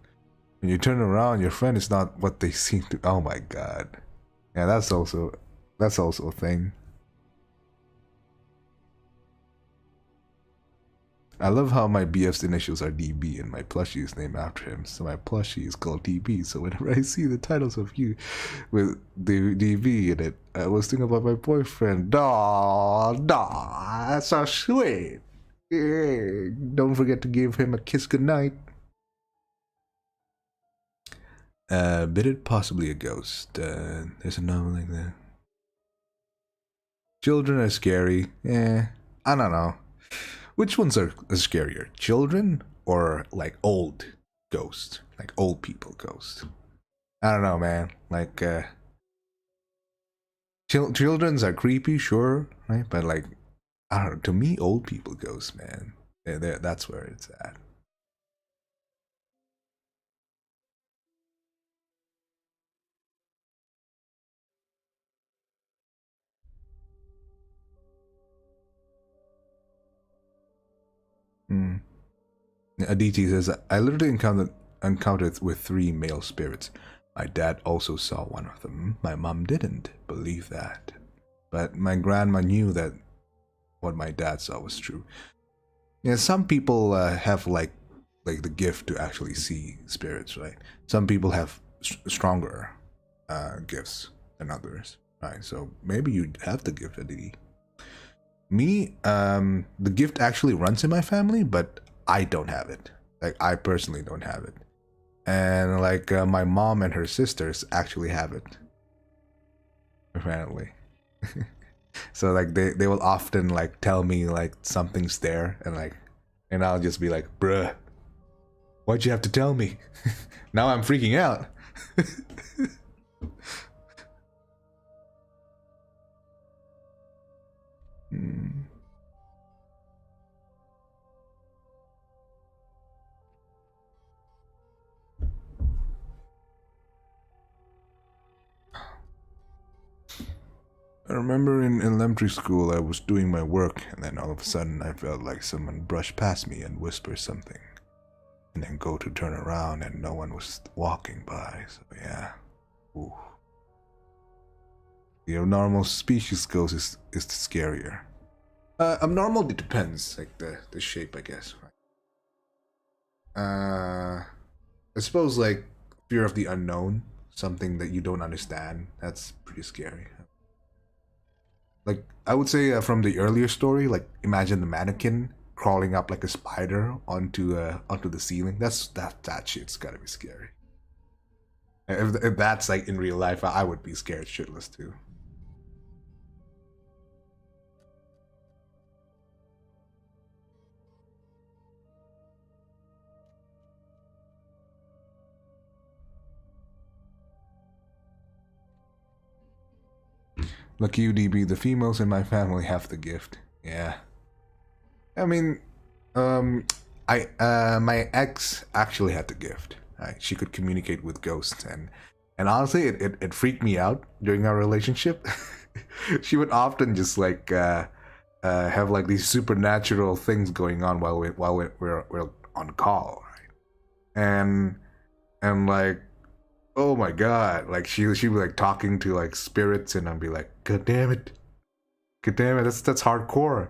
When you turn around, your friend is not what they seem to. Oh my god. Yeah, that's also a thing. I love how my BF's initials are DB and my plushie is named after him, so my plushie is called DB. So whenever I see the titles of you with the DB in it, I was thinking about my boyfriend. Daw, that's so sweet. Yeah. Don't forget to give him a kiss goodnight. But it possibly a ghost. There's a novel like that. Children are scary. I don't know. Which ones are scarier, children or like old ghosts, like old people ghosts? I don't know, man. Like, children's are creepy, sure, right? But like, I don't know. To me, old people ghosts, man. That's where it's at. Hmm. Aditi says, I literally encountered with 3 male spirits. My dad also saw one of them. My mom didn't believe that. But my grandma knew that what my dad saw was true. Yeah, some people have like the gift to actually see spirits, right? Some people have stronger gifts than others, right? So maybe you have the gift, Aditi. Me, the gift actually runs in my family, but I don't have it. Like I personally don't have it, and like my mom and her sisters actually have it. Apparently, so like they will often like tell me like something's there, and I'll just be like, bruh, why'd you have to tell me? Now I'm freaking out. Hmm. I remember in elementary school I was doing my work and then all of a sudden I felt like someone brushed past me and whispered something. And then go to turn around and no one was walking by, so yeah. Ooh. The abnormal species ghost is scarier. Abnormal, it depends, like the shape, I guess. I suppose like fear of the unknown, something that you don't understand. That's pretty scary. Like I would say from the earlier story, like imagine the mannequin crawling up like a spider onto the ceiling. That shit's gotta be scary. If that's like in real life, I would be scared shitless too. Lucky you, DB. The females in my family have the gift. Yeah. I mean, um, my ex actually had the gift. Right? She could communicate with ghosts, and honestly, it freaked me out during our relationship. She would often just like have like these supernatural things going on we're on call, right? And like, oh my god, like she'd be like talking to like spirits, and I'd be like, god damn it, that's hardcore.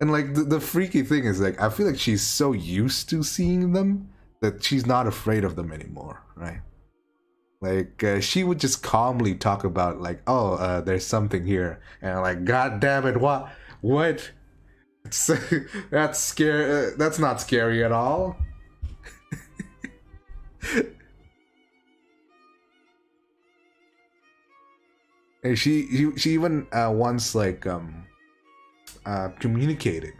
And like the freaky thing is like I feel like she's so used to seeing them that she's not afraid of them anymore, right? Like she would just calmly talk about like, oh, there's something here, and I'm like, god damn it, what, what? It's, that's scary. That's not scary at all. And she even once like communicated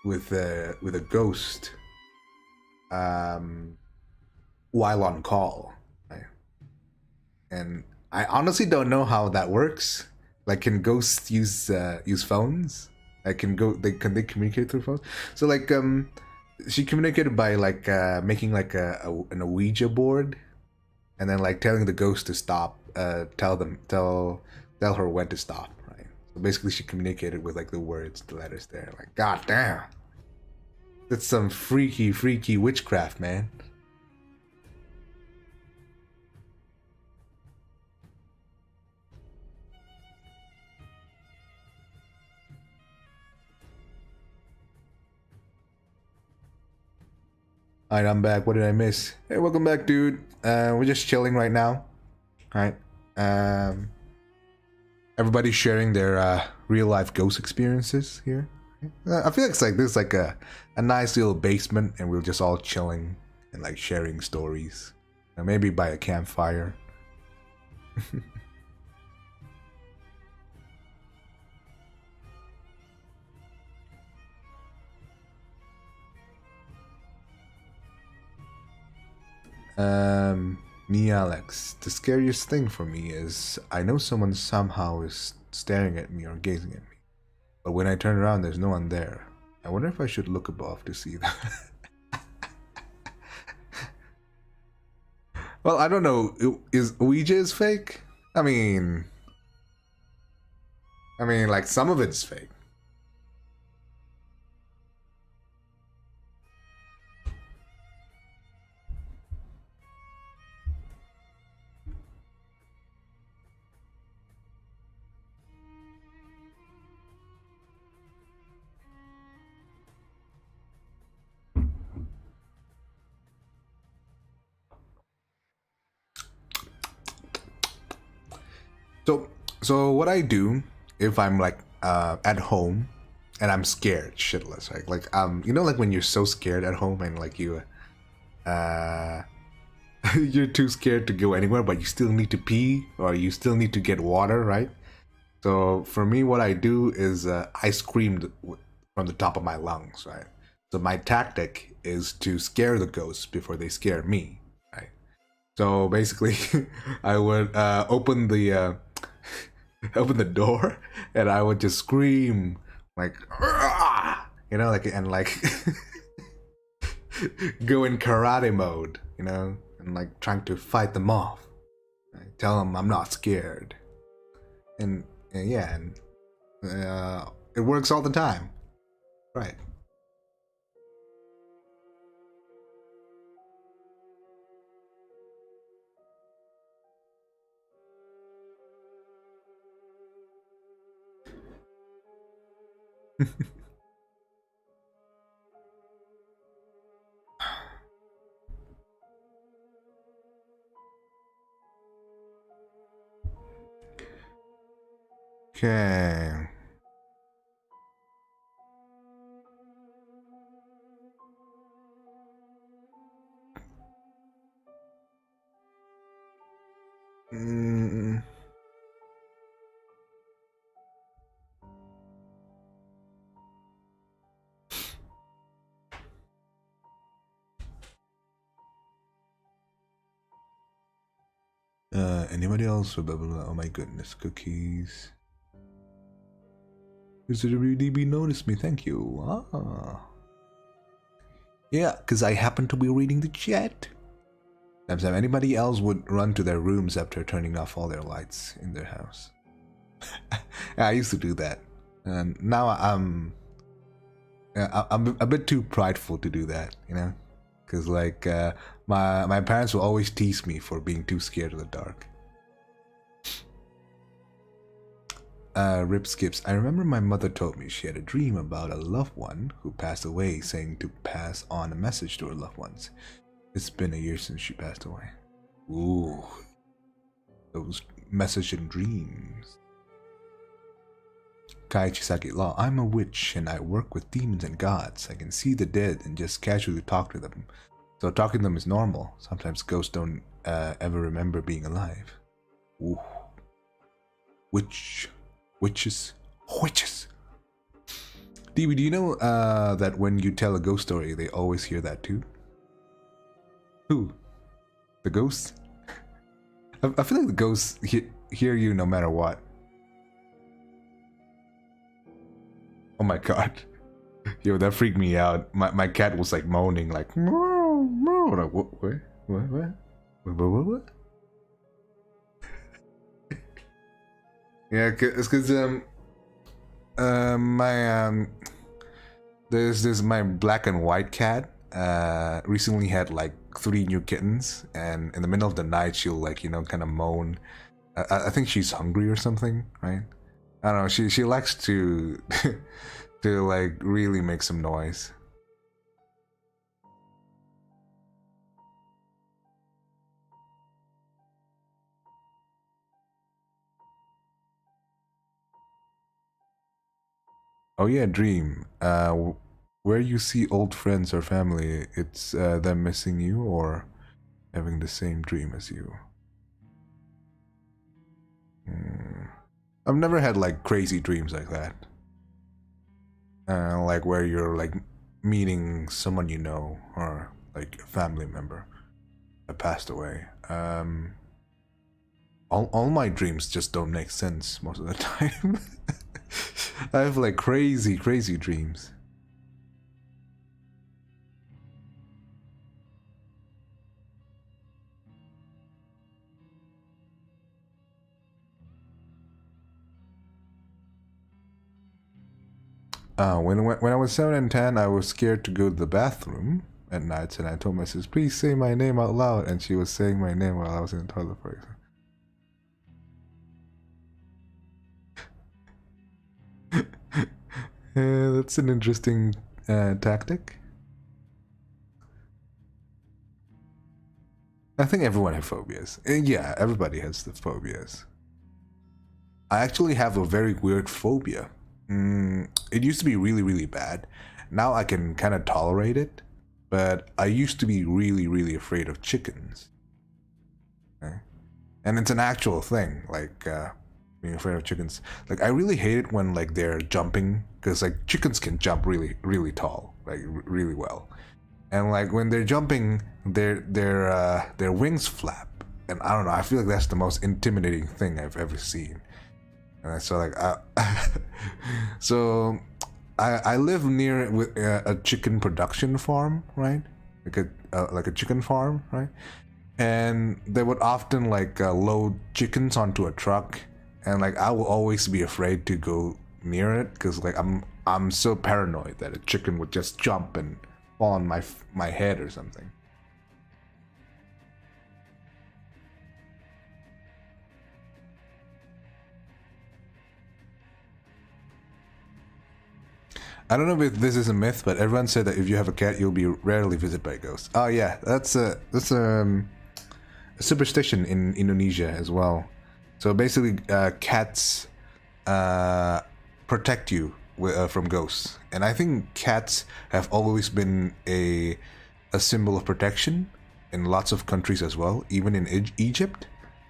with a ghost um while on call, right? And I honestly don't know how that works. Like, can ghosts use phones? Like, can they communicate through phones? So like she communicated by like making like an Ouija board, and then like telling the ghost to stop. Tell her when to stop. Right. So basically, she communicated with like the words, the letters there. Like, god damn, that's some freaky witchcraft, man. Alright, I'm back. What did I miss? Hey, welcome back, dude. We're just chilling right now. Alright. Um, Everybody's sharing their real life ghost experiences here. I feel like it's like this, like a nice little basement, and we're just all chilling and like sharing stories. Maybe by a campfire. Me, Alex. The scariest thing for me is I know someone somehow is staring at me or gazing at me. But when I turn around, there's no one there. I wonder if I should look above to see that. Well, I don't know. Is Ouija is fake? I mean, like some of it's fake. So, so what I do if I'm like at home and I'm scared shitless, right? Like you know, like when you're so scared at home and like you uh you're too scared to go anywhere, but you still need to pee or you still need to get water, right? So for me, what I do is I screamed from the top of my lungs, right? So my tactic is to scare the ghosts before they scare me, right? So basically, I would open the door, and I would just scream like, you know, like and like go in karate mode, you know, and like trying to fight them off. Right? Tell them I'm not scared, and yeah, and it works all the time, right? Okay. Mm. Anybody else? Oh my goodness, cookies. Mr. WDB noticed me, thank you. Ah. Yeah, because I happen to be reading the chat. Sometimes anybody else would run to their rooms after turning off all their lights in their house. I used to do that. And now I'm a bit too prideful to do that, you know? Because, like, my parents will always tease me for being too scared of the dark. Rip skips. I remember my mother told me she had a dream about a loved one who passed away, saying to pass on a message to her loved ones. It's been a year since she passed away. Ooh. Those message and dreams. Kaichisaki Law. I'm a witch and I work with demons and gods. I can see the dead and just casually talk to them. So talking to them is normal. Sometimes ghosts don't ever remember being alive. Ooh. Witches. DB, do you know that when you tell a ghost story, they always hear that too? Who? The ghosts? I feel like the ghosts hear you no matter what. Oh my god. Yo, that freaked me out. My cat was like moaning, like, meow, meow. Like, what? Yeah, it's because there's this my black and white cat recently had like 3 new kittens, and in the middle of the night she'll, like, you know, kind of moan. I think she's hungry or something, right? I don't know. She likes to to like really make some noise. Oh yeah, dream. Where you see old friends or family, it's them missing you or having the same dream as you. I've never had like crazy dreams like that. Like where you're like meeting someone you know or like a family member that passed away. All my dreams just don't make sense most of the time. I have like crazy dreams. When I was 7 and 10, I was scared to go to the bathroom at nights, and I told my sister, "Please say my name out loud," and she was saying my name while I was in the toilet, for example. That's an interesting tactic. I think everyone has phobias. Yeah, everybody has the phobias. I actually have a very weird phobia. It used to be really bad. Now I can kind of tolerate it, but I used to be really afraid of chickens. Okay? And it's an actual thing, like being afraid of chickens. Like, I really hate it when like they're jumping, because like chickens can jump really tall, like really well. And like when they're jumping, their wings flap, and I don't know. I feel like that's the most intimidating thing I've ever seen. And so like, so I live near a chicken production farm, right? Like a chicken farm, right? And they would often like load chickens onto a truck, and like I will always be afraid to go near it because like I'm so paranoid that a chicken would just jump and fall on my head or something. I don't know if this is a myth, but everyone said that if you have a cat, you'll be rarely visited by ghosts. Oh yeah, that's a superstition in Indonesia as well. So basically, cats protect you from ghosts, and I think cats have always been a symbol of protection in lots of countries as well, even in Egypt.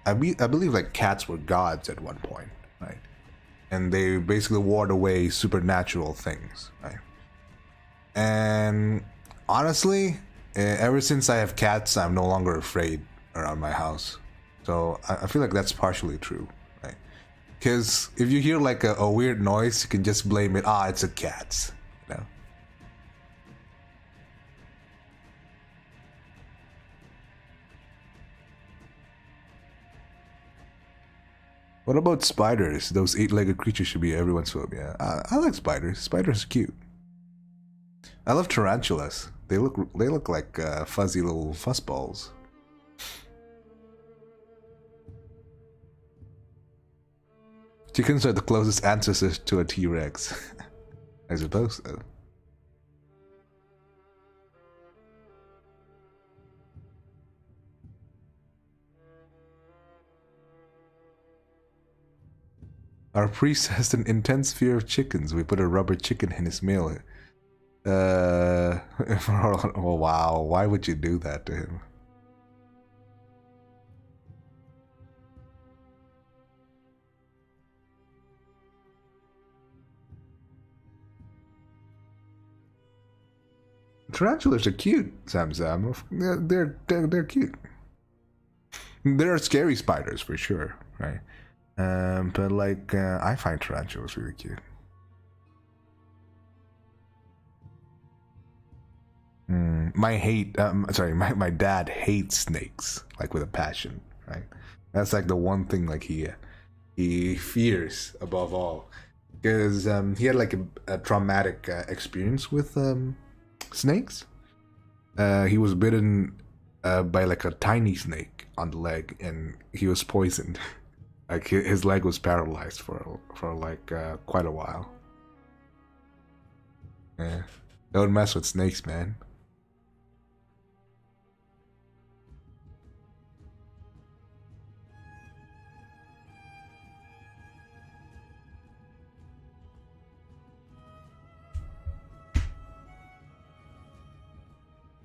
I believe like cats were gods at one point, right? And they basically ward away supernatural things, right? And honestly, ever since I have cats, I'm no longer afraid around my house. So I feel like that's partially true, right? Because if you hear like a weird noise, you can just blame it. Ah, it's a cat, you know. What about spiders? Those eight-legged creatures should be everyone's phobia. I like spiders. Spiders are cute. I love tarantulas. They look like fuzzy little fuzzballs. Chickens are the closest ancestors to a T-Rex. I suppose so. Our priest has an intense fear of chickens. We put a rubber chicken in his meal. Oh wow, why would you do that to him? Tarantulas are cute, Sam. They're cute. There are scary spiders for sure, right? But like I find tarantulas really cute. My dad hates snakes like with a passion, right? That's like the one thing like he fears above all, because he had like a traumatic experience with snakes. He was bitten by like a tiny snake on the leg, and he was poisoned. Like his leg was paralyzed for like quite a while. Yeah, don't mess with snakes, man.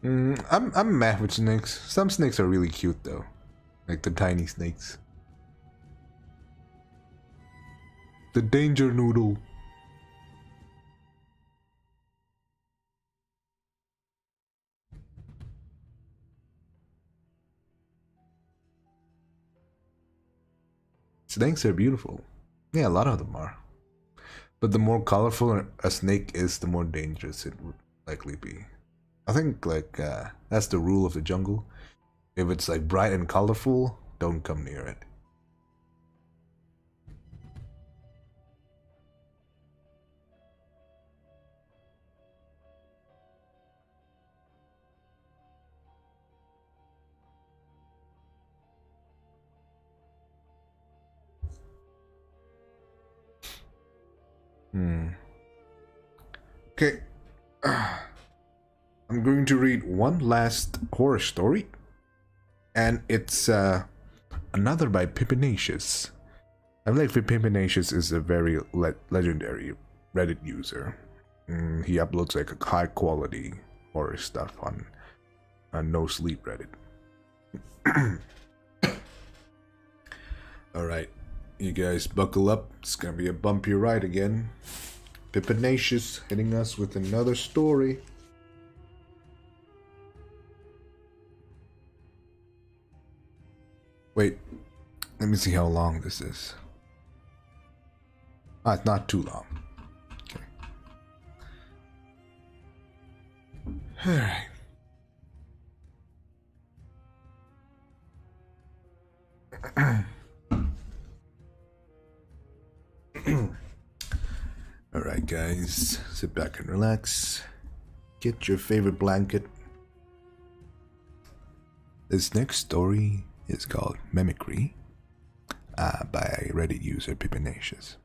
I'm mad with snakes. Some snakes are really cute though, like the tiny snakes. The danger noodle. Snakes are beautiful. Yeah, a lot of them are. But the more colorful a snake is, the more dangerous it would likely be. I think like that's the rule of the jungle. If it's like bright and colorful, don't come near it. Okay. I'm going to read one last horror story, and it's another by Pippinacious. I feel like Pippinacious is a very legendary Reddit user. He uploads like a high quality horror stuff on No Sleep Reddit. Alright, you guys buckle up. It's gonna be a bumpy ride again. Pippinacious hitting us with another story. Wait, let me see how long this is. Ah, it's not too long. Okay. Alright. Alright, guys, sit back and relax. Get your favorite blanket. This next story is called Mimicry by Reddit user Pippinacious.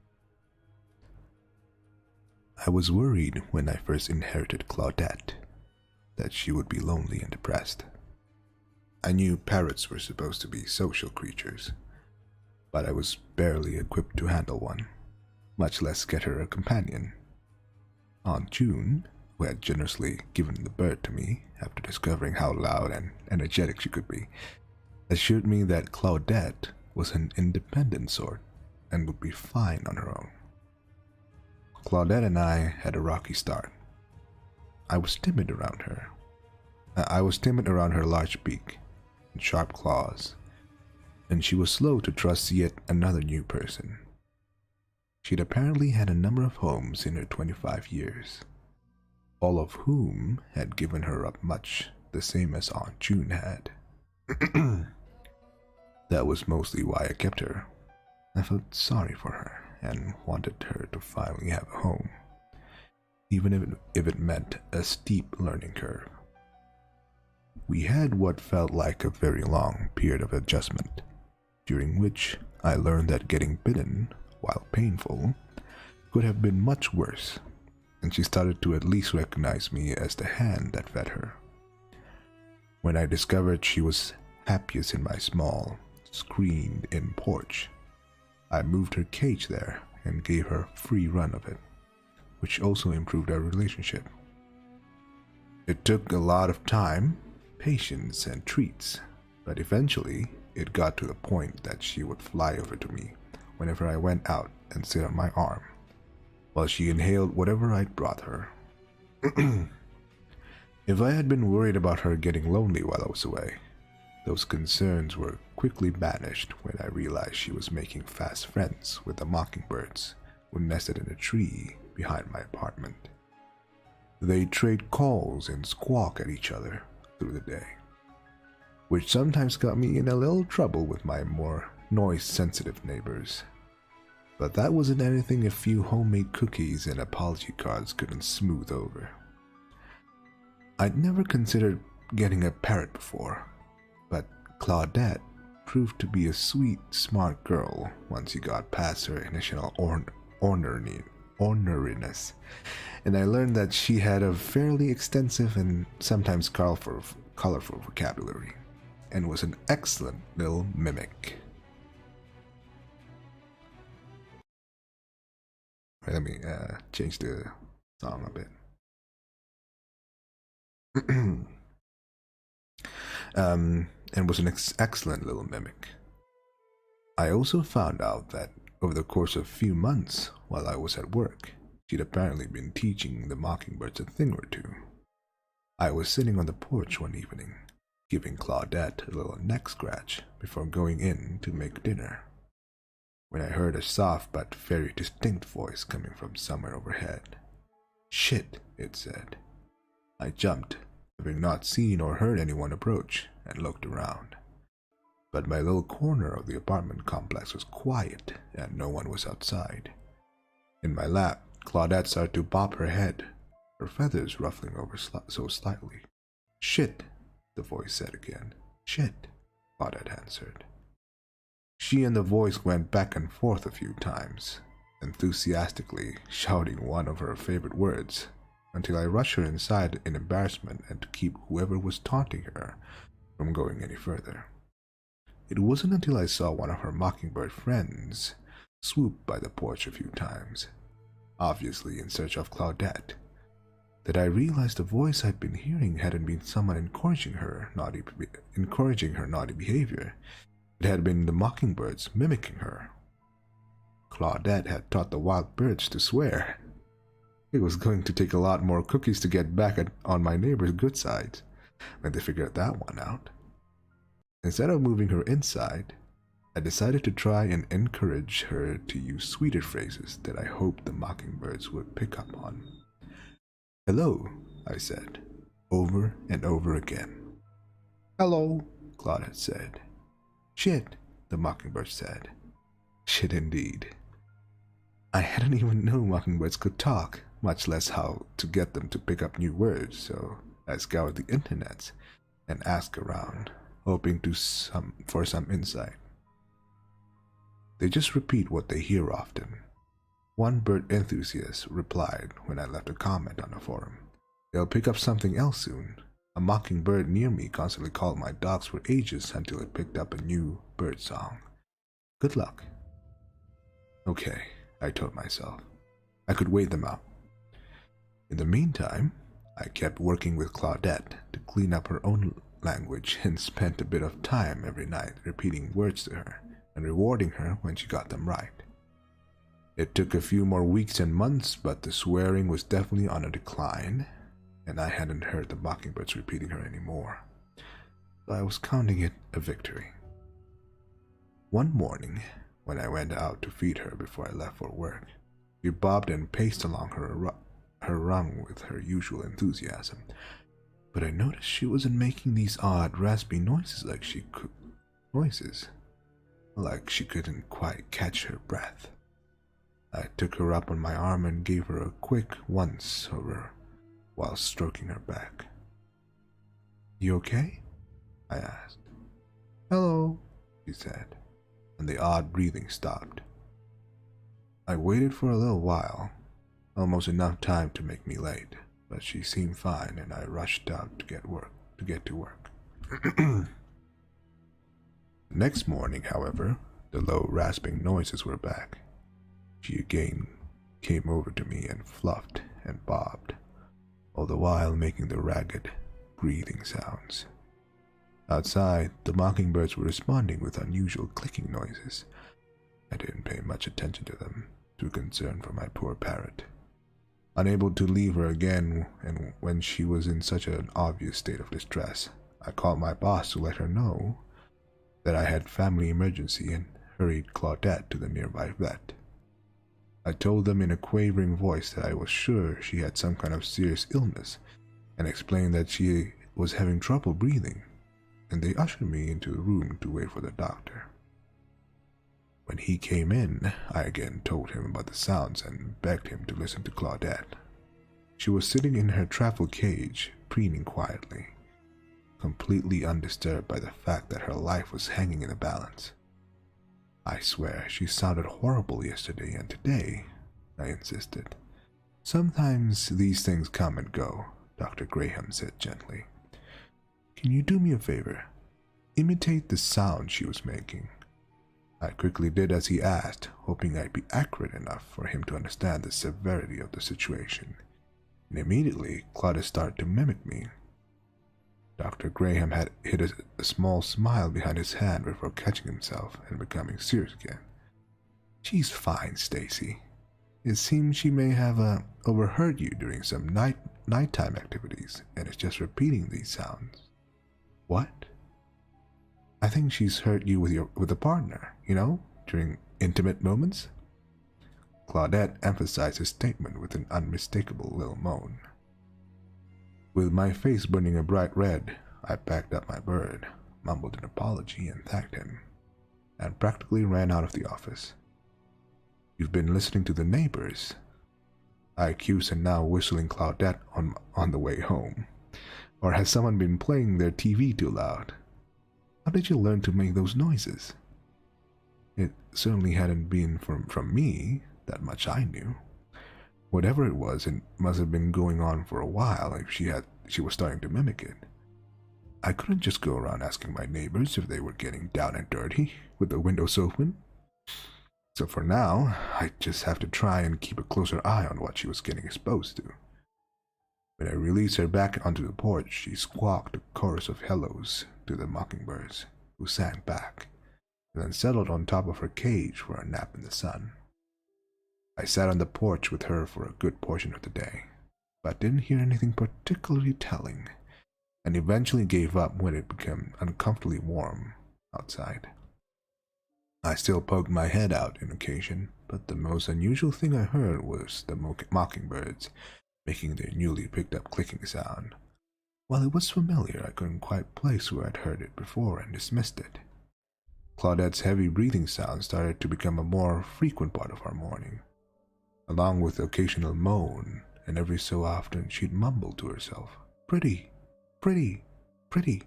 I was worried when I first inherited Claudette that she would be lonely and depressed. I knew parrots were supposed to be social creatures, but I was barely equipped to handle one, much less get her a companion. Aunt June, who had generously given the bird to me after discovering how loud and energetic she could be, assured me that Claudette was an independent sort and would be fine on her own. Claudette and I had a rocky start. I was timid around her. I was timid around her large beak and sharp claws, and she was slow to trust yet another new person. She'd apparently had a number of homes in her 25 years, all of whom had given her up much the same as Aunt June had. That was mostly why I kept her. I felt sorry for her and wanted her to finally have a home, even if it meant a steep learning curve. We had what felt like a very long period of adjustment, during which I learned that getting bitten, while painful, could have been much worse, and she started to at least recognize me as the hand that fed her. When I discovered she was happiest in my small, screened-in porch, I moved her cage there and gave her free run of it, which also improved our relationship. It took a lot of time, patience, and treats, but eventually it got to the point that she would fly over to me whenever I went out and sit on my arm, while she inhaled whatever I'd brought her. If I had been worried about her getting lonely while I was away, those concerns were quickly banished when I realized she was making fast friends with the mockingbirds who nested in a tree behind my apartment. They trade calls and squawk at each other through the day, which sometimes got me in a little trouble with my more noise-sensitive neighbors. But that wasn't anything a few homemade cookies and apology cards couldn't smooth over. I'd never considered getting a parrot before, but Claudette proved to be a sweet, smart girl once you got past her initial orneriness, and I learned that she had a fairly extensive and sometimes colorful vocabulary, and was an excellent little mimic. Right, let me change the song a bit. And was an excellent little mimic. I also found out that over the course of a few months while I was at work, she'd apparently been teaching the mockingbirds a thing or two. I was sitting on the porch one evening, giving Claudette a little neck scratch before going in to make dinner, when I heard a soft but very distinct voice coming from somewhere overhead. "Shit," it said. I jumped, having not seen or heard anyone approach, and looked around. But my little corner of the apartment complex was quiet and no one was outside. In my lap, Claudette started to bob her head, her feathers ruffling over so slightly. "Shit," the voice said again. "Shit," Claudette answered. She and the voice went back and forth a few times, enthusiastically shouting one of her favorite words, until I rushed her inside in embarrassment and to keep whoever was taunting her from going any further. It wasn't until I saw one of her mockingbird friends swoop by the porch a few times, obviously in search of Claudette, that I realized the voice I'd been hearing hadn't been someone encouraging her naughty behavior. It had been the mockingbirds mimicking her. Claudette had taught the wild birds to swear. It was going to take a lot more cookies to get back on my neighbor's good side when they figured that one out. Instead of moving her inside, I decided to try and encourage her to use sweeter phrases that I hoped the mockingbirds would pick up on. "Hello," I said, over and over again. "Hello," Claudette said. "Shit," the mockingbird said. Shit indeed. I hadn't even known mockingbirds could talk, much less how to get them to pick up new words, so I scoured the internet and asked around, hoping for some insight. They just repeat what they hear often. One bird enthusiast replied when I left a comment on the forum. "They'll pick up something else soon. A mockingbird near me constantly called my dogs for ages until it picked up a new bird song. Good luck." Okay, I told myself. I could wait them out. In the meantime, I kept working with Claudette to clean up her own language and spent a bit of time every night repeating words to her and rewarding her when she got them right. It took a few more weeks and months, but the swearing was definitely on a decline, and I hadn't heard the mockingbirds repeating her anymore. So I was counting it a victory. One morning, when I went out to feed her before I left for work, she bobbed and paced along her rung with her usual enthusiasm, but I noticed she wasn't making these odd, raspy noises like she couldn't quite catch her breath. I took her up on my arm and gave her a quick once over while stroking her back. "You okay?" I asked. "Hello," she said, and the odd breathing stopped. I waited for a little while, almost enough time to make me late, but she seemed fine and I rushed out to get to work. Next morning, however, the low rasping noises were back. She again came over to me and fluffed and bobbed, all the while making the ragged breathing sounds. Outside, the mockingbirds were responding with unusual clicking noises. I didn't pay much attention to them, too concerned for my poor parrot. Unable to leave her again, and when she was in such an obvious state of distress, I called my boss to let her know that I had family emergency and hurried Claudette to the nearby vet. I told them in a quavering voice that I was sure she had some kind of serious illness, and explained that she was having trouble breathing, and they ushered me into the room to wait for the doctor. When he came in, I again told him about the sounds and begged him to listen to Claudette. She was sitting in her travel cage, preening quietly, completely undisturbed by the fact that her life was hanging in the balance. "I swear she sounded horrible yesterday and today," I insisted. "Sometimes these things come and go," Dr. Graham said gently. "Can you do me a favor? Imitate the sound she was making." I quickly did as he asked, hoping I'd be accurate enough for him to understand the severity of the situation. And immediately, Claudia started to mimic me. Dr. Graham had hid a small smile behind his hand before catching himself and becoming serious again. "She's fine, Stacy. It seems she may have overheard you during some nighttime activities and is just repeating these sounds." "What?" "I think she's heard you with a partner, during intimate moments." Claudette emphasized his statement with an unmistakable little moan. With my face burning a bright red, I packed up my bird, mumbled an apology and thanked him, and practically ran out of the office. "You've been listening to the neighbors," I accused, and now whistling Claudette on the way home. "Or has someone been playing their TV too loud? How did you learn to make those noises?" It certainly hadn't been from me, that much I knew. Whatever it was, it must have been going on for a while if she was starting to mimic it. I couldn't just go around asking my neighbors if they were getting down and dirty with the windows open. So for now, I just have to try and keep a closer eye on what she was getting exposed to. When I released her back onto the porch, she squawked a chorus of hellos to the mockingbirds, who sang back, and then settled on top of her cage for a nap in the sun. I sat on the porch with her for a good portion of the day, but didn't hear anything particularly telling, and eventually gave up when it became uncomfortably warm outside. I still poked my head out on occasion, but the most unusual thing I heard was the mockingbirds making their newly picked up clicking sound. While it was familiar, I couldn't quite place where I'd heard it before and dismissed it. Claudette's heavy breathing sound started to become a more frequent part of our morning, along with the occasional moan, and every so often she'd mumble to herself, "Pretty, pretty, pretty."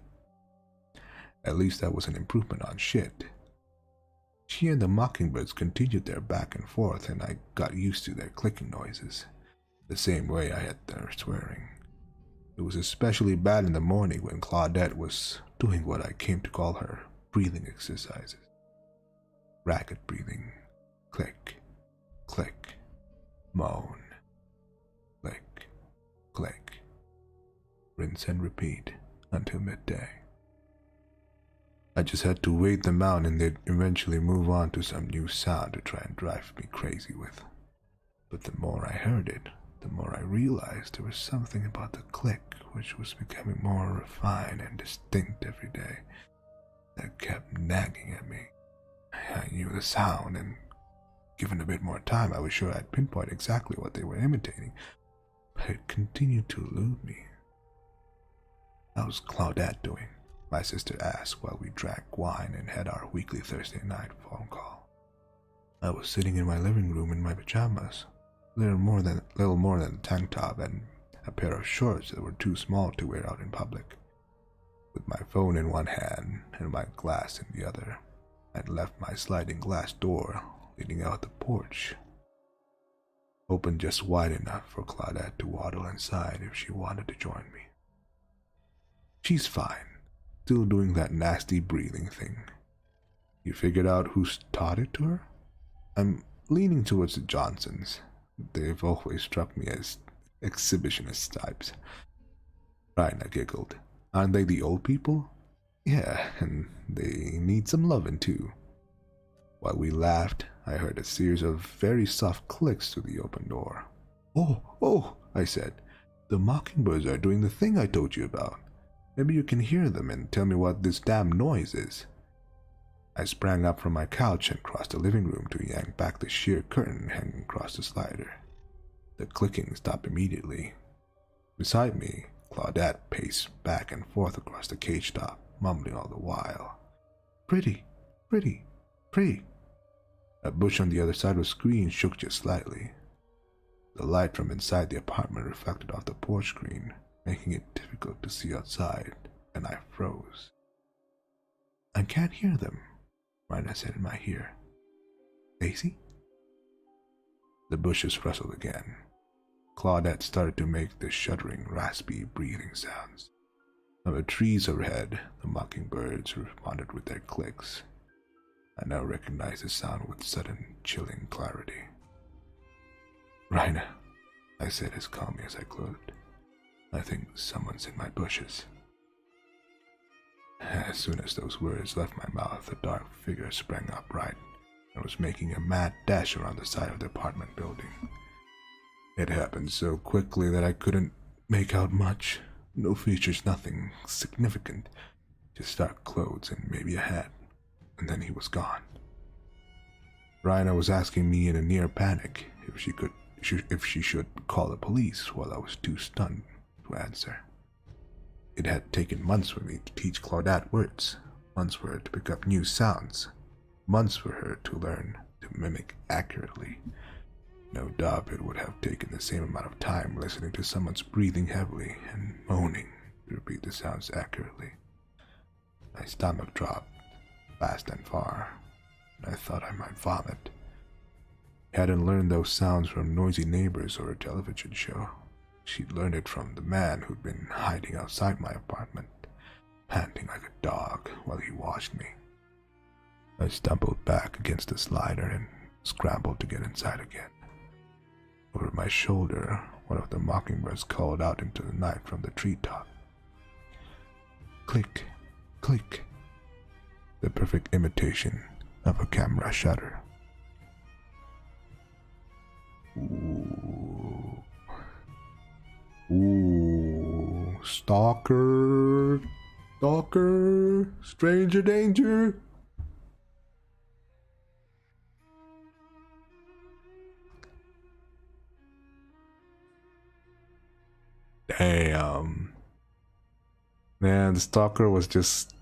At least that was an improvement on shit. She and the mockingbirds continued their back and forth, and I got used to their clicking noises, the same way I had their swearing. It was especially bad in the morning when Claudette was doing what I came to call her breathing exercises. Ragged breathing. Click, click, moan. Click, click. Rinse and repeat until midday. I just had to wait them out and they'd eventually move on to some new sound to try and drive me crazy with. But the more I heard it, the more I realized there was something about the click which was becoming more refined and distinct every day that kept nagging at me. I knew the sound, and given a bit more time, I was sure I'd pinpoint exactly what they were imitating, but it continued to elude me. How's Claudette doing? My sister asked while we drank wine and had our weekly Thursday night phone call. I was sitting in my living room in my pajamas, little more than a tank top and a pair of shorts that were too small to wear out in public. With my phone in one hand and my glass in the other, I'd left my sliding glass door leading out the porch open just wide enough for Claudette to waddle inside if she wanted to join me. She's fine, still doing that nasty breathing thing. You figured out who's taught it to her? I'm leaning towards the Johnsons. They've always struck me as exhibitionist types. Raina giggled. Aren't they the old people? Yeah, and they need some loving too. While we laughed, I heard a series of very soft clicks to the open door. Oh, I said. The mockingbirds are doing the thing I told you about. Maybe you can hear them and tell me what this damn noise is. I sprang up from my couch and crossed the living room to yank back the sheer curtain hanging across the slider. The clicking stopped immediately. Beside me, Claudette paced back and forth across the cage top, mumbling all the while. Pretty, pretty, pretty. A bush on the other side of the screen shook just slightly. The light from inside the apartment reflected off the porch screen, making it difficult to see outside, and I froze. I can't hear them, Raina said in my ear. Daisy? The bushes rustled again. Claudette started to make the shuddering, raspy breathing sounds. From the trees overhead, the mockingbirds responded with their clicks. I now recognized the sound with sudden, chilling clarity. Raina, I said as calmly as I could. I think someone's in my bushes. As soon as those words left my mouth, a dark figure sprang upright and was making a mad dash around the side of the apartment building. It happened so quickly that I couldn't make out much. No features, nothing significant. Just dark clothes and maybe a hat. And then he was gone. Raina was asking me in a near panic if she should call the police, while I was too stunned to answer. It had taken months for me to teach Claudette words, months for her to pick up new sounds, months for her to learn to mimic accurately. No doubt it would have taken the same amount of time listening to someone's breathing heavily and moaning to repeat the sounds accurately. My stomach dropped fast and far, and I thought I might vomit. I hadn't learned those sounds from noisy neighbors or a television show. She'd learned it from the man who'd been hiding outside my apartment, panting like a dog while he watched me. I stumbled back against the slider and scrambled to get inside again. Over my shoulder, one of the mockingbirds called out into the night from the treetop. Click, click. The perfect imitation of a camera shutter. Ooh, stalker, stranger danger. Damn. Man, the stalker was just...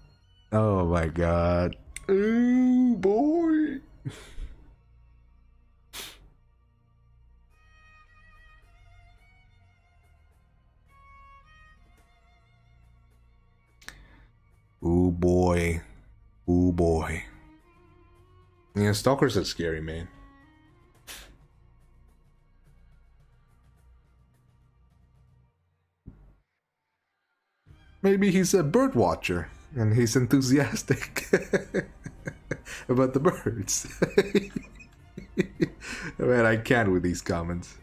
Oh my god. Ooh, boy. Ooh, boy. Ooh, boy. Yeah, stalkers are scary, man. Maybe he's a bird watcher and he's enthusiastic about the birds. Man, I can't with these comments.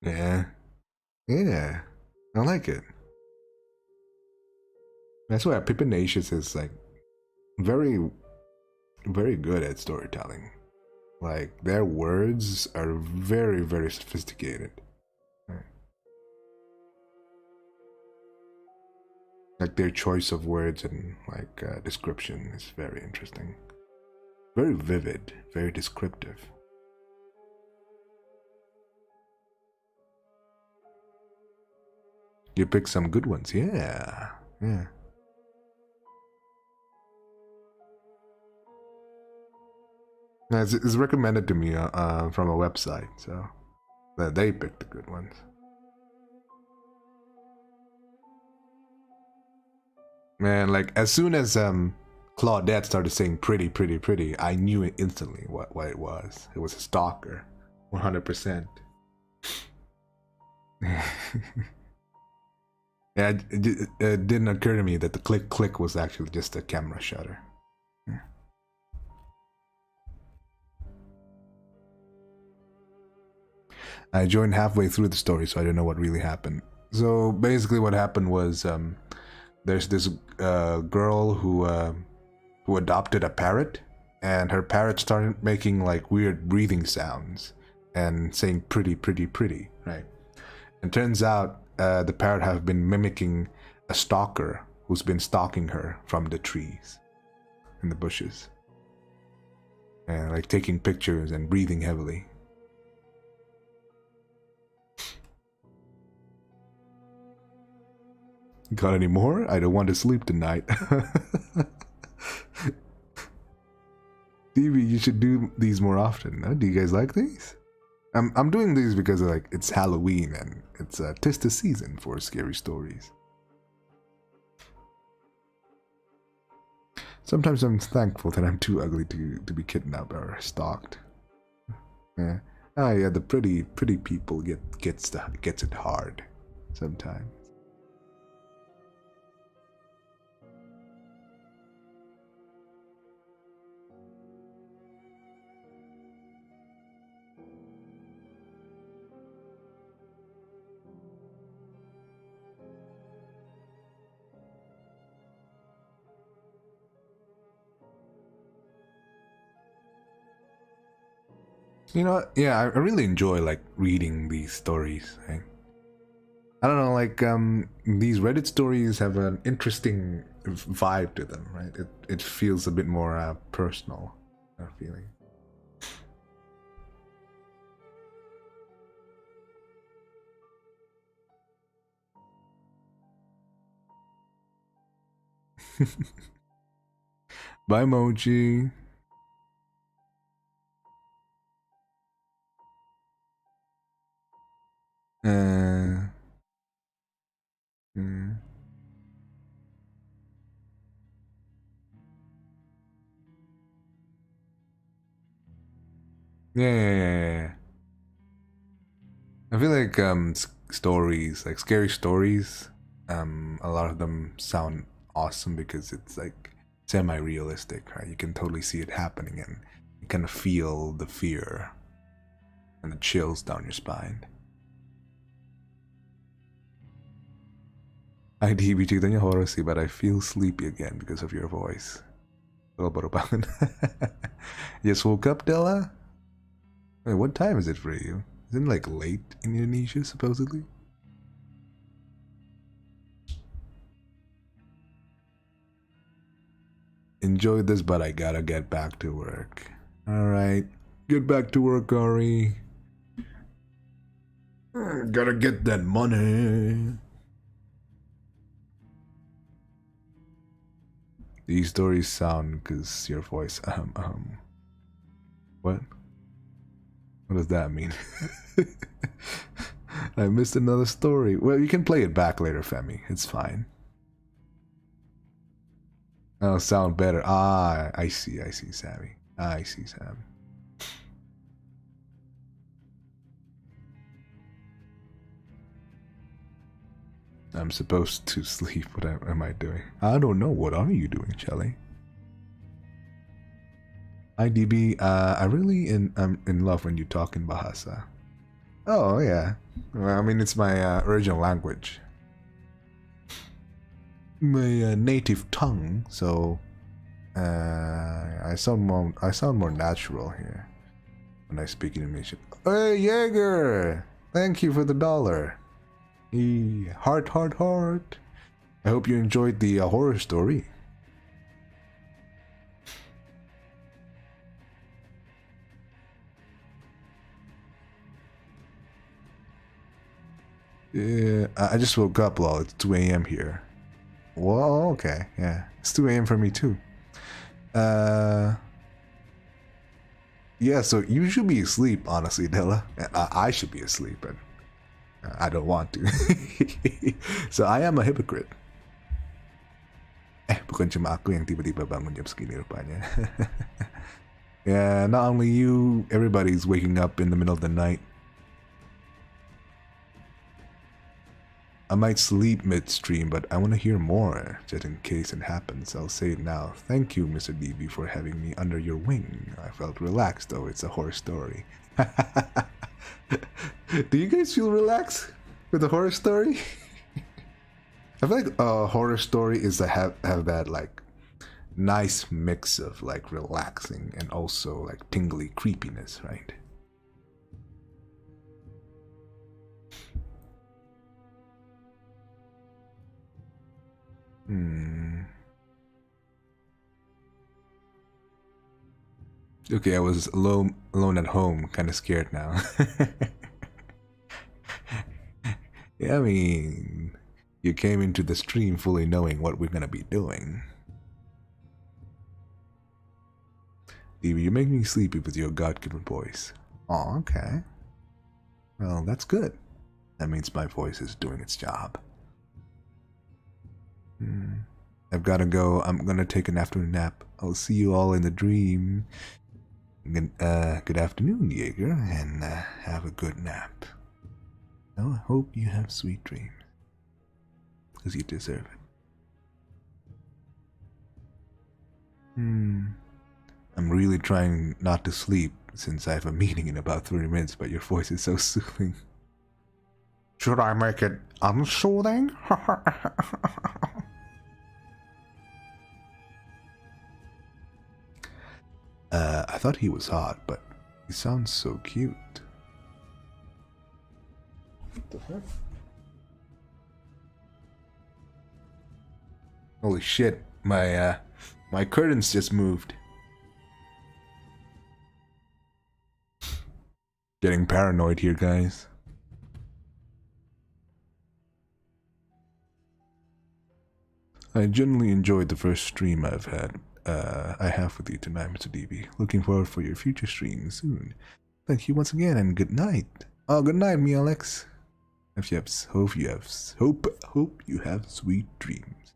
Yeah. Yeah. I like it. That's why Pippinacious is like very, very good at storytelling. Like their words are very, very sophisticated. Right. Like their choice of words and like description is very interesting. Very vivid, very descriptive. You picked some good ones, yeah. Yeah. It's recommended to me from a website, so that they picked the good ones. Man, like as soon as Claudette started saying "pretty, pretty, pretty," I knew it instantly what it was. It was a stalker, 100%. Yeah, it didn't occur to me that the click click was actually just a camera shutter. Yeah. I joined halfway through the story, so I don't know what really happened. So basically, what happened was there's this girl who adopted a parrot, and her parrot started making like weird breathing sounds and saying "pretty, pretty, pretty," right? And turns out the parrot have been mimicking a stalker who's been stalking her from the trees and the bushes, and like taking pictures and breathing heavily. Got any more? I don't want to sleep tonight. TV, you should do these more often. Huh? Do you guys like these? I'm doing these because like it's Halloween and it's tis the season for scary stories. Sometimes I'm thankful that I'm too ugly to be kidnapped or stalked. Yeah. Ah, yeah. The pretty people gets it hard sometimes. You know, yeah, I really enjoy like reading these stories. Right? I don't know, like these Reddit stories have an interesting vibe to them, right? It feels a bit more personal, feeling. Bye, Mochi. Uh, mm. Yeah. I feel like stories, like scary stories, a lot of them sound awesome because it's like semi-realistic, right? You can totally see it happening and you kind of feel the fear and the chills down your spine. I DB ceritanya horror sih, but I feel sleepy again because of your voice. Lo baru bangun. Just woke up, Della? Wait, what time is it for you? Isn't it like late in Indonesia, supposedly? Enjoy this, but I gotta get back to work. Alright, get back to work, Ari. Gotta get that money. These stories sound because your voice. What? What does that mean? I missed another story. Well, you can play it back later, Femi. It's fine. Oh, sound better. Ah, I see, Sammy. I see, Sam. I'm supposed to sleep. What am I doing? I don't know. What are you doing, Shelly? Hi DB, I really I'm in love when you talk in Bahasa. Oh yeah, well, I mean it's my original language, my native tongue. So I sound more natural here when I speak in English. Hey Jaeger, thank you for the $1. Heart, heart, heart. I hope you enjoyed the horror story. Yeah, I just woke up, lol. It's 2 a.m. here. Well, okay, yeah. It's 2 a.m. for me too. Yeah, so you should be asleep, honestly, Della. I should be asleep, but I don't want to. So I am a hypocrite. Bukan cuma aku yang tiba-tiba bangun jam segini rupanya. Yeah, not only you, everybody's waking up in the middle of the night. I might sleep midstream, but I want to hear more, just in case it happens. I'll say it now. Thank you, Mr. DB, for having me under your wing. I felt relaxed, though it's a horror story. Do you guys feel relaxed with a horror story? I feel like a horror story is to have that like nice mix of like relaxing and also like tingly creepiness, right? Okay, I was alone at home, kind of scared now. Yeah, I mean, you came into the stream fully knowing what we're gonna be doing. Stevie, you make me sleepy with your God-given voice. Oh, okay. Well, that's good. That means my voice is doing its job. I've gotta go. I'm gonna take an afternoon nap. I'll see you all in the dream. Good afternoon, Jaeger, and have a good nap. Oh, I hope you have sweet dreams. Because you deserve it. I'm really trying not to sleep since I have a meeting in about 30 minutes, but your voice is so soothing. Should I make it unsoothing? I thought he was hot, but he sounds so cute. What the heck? Holy shit, my curtains just moved. Getting paranoid here, guys. I genuinely enjoyed the first stream I have with you tonight, Mr. DB. Looking forward for your future streams soon. Thank you once again, and good night. Oh, good night, me Alex. Hope you have sweet dreams.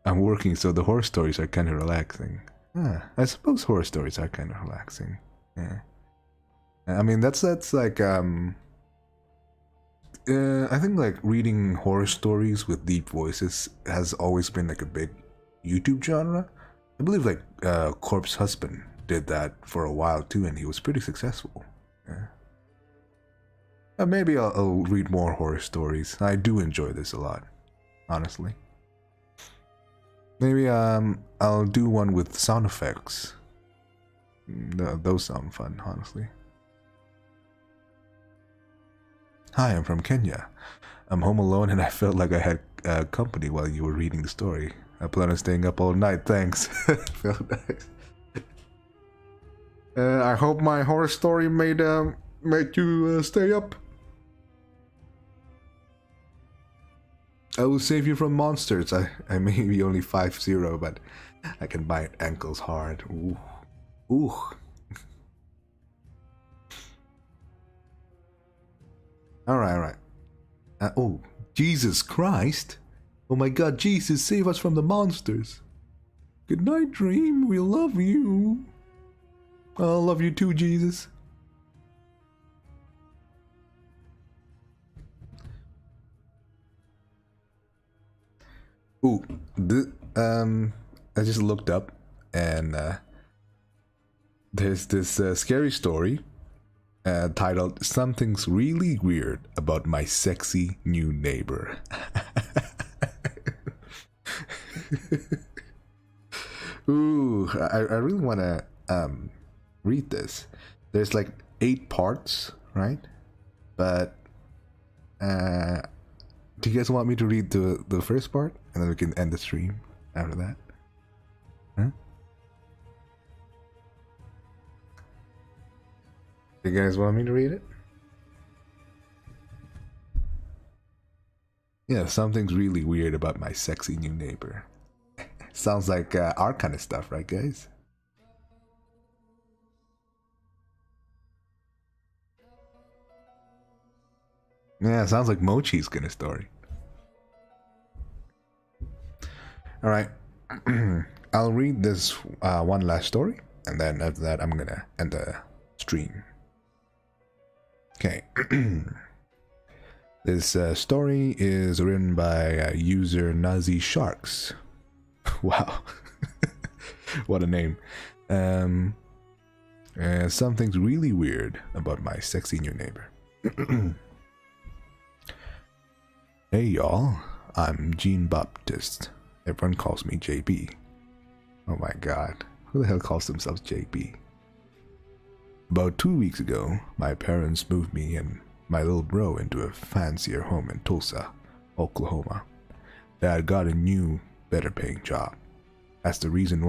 I'm working, so the horror stories are kind of relaxing. I suppose horror stories are kind of relaxing. Yeah. I mean, that's like I think like reading horror stories with deep voices has always been like a big YouTube genre. I believe like Corpse Husband did that for a while too, and he was pretty successful. Yeah. Maybe I'll read more horror stories. I do enjoy this a lot, honestly. Maybe I'll do one with sound effects. Those sound fun, honestly. Hi, I'm from Kenya. I'm home alone and I felt like I had company while you were reading the story. I plan on staying up all night, thanks. Felt nice. I hope my horror story made you stay up. I will save you from monsters. I may be only 5'0", but I can bite ankles hard. Ooh. Ooh. Alright. Oh, Jesus Christ. Oh my God, Jesus, save us from the monsters. Good night, Dream. We love you. I love you too, Jesus. Ooh, I just looked up and there's this scary story titled "Something's Really Weird About My Sexy New Neighbor." Ooh, I really want to read this. There's like 8 parts, right? But do you guys want me to read the first part and then we can end the stream after that? Huh? You guys want me to read it? Yeah, something's really weird about my sexy new neighbor. Sounds like our kind of stuff, right, guys? Yeah, sounds like Mochi's kind of story. All right, I'll read this one last story, and then after that, I'm gonna end the stream. Okay. This story is written by user Nazi Sharks. Wow. What a name. Something's really weird about my sexy new neighbor. Hey y'all, I'm Jean Baptiste. Everyone calls me JB. Oh my god, who the hell calls themselves JB? About 2 weeks ago, my parents moved me and my little bro into a fancier home in Tulsa, Oklahoma. Dad got a new, better paying job. That's the reason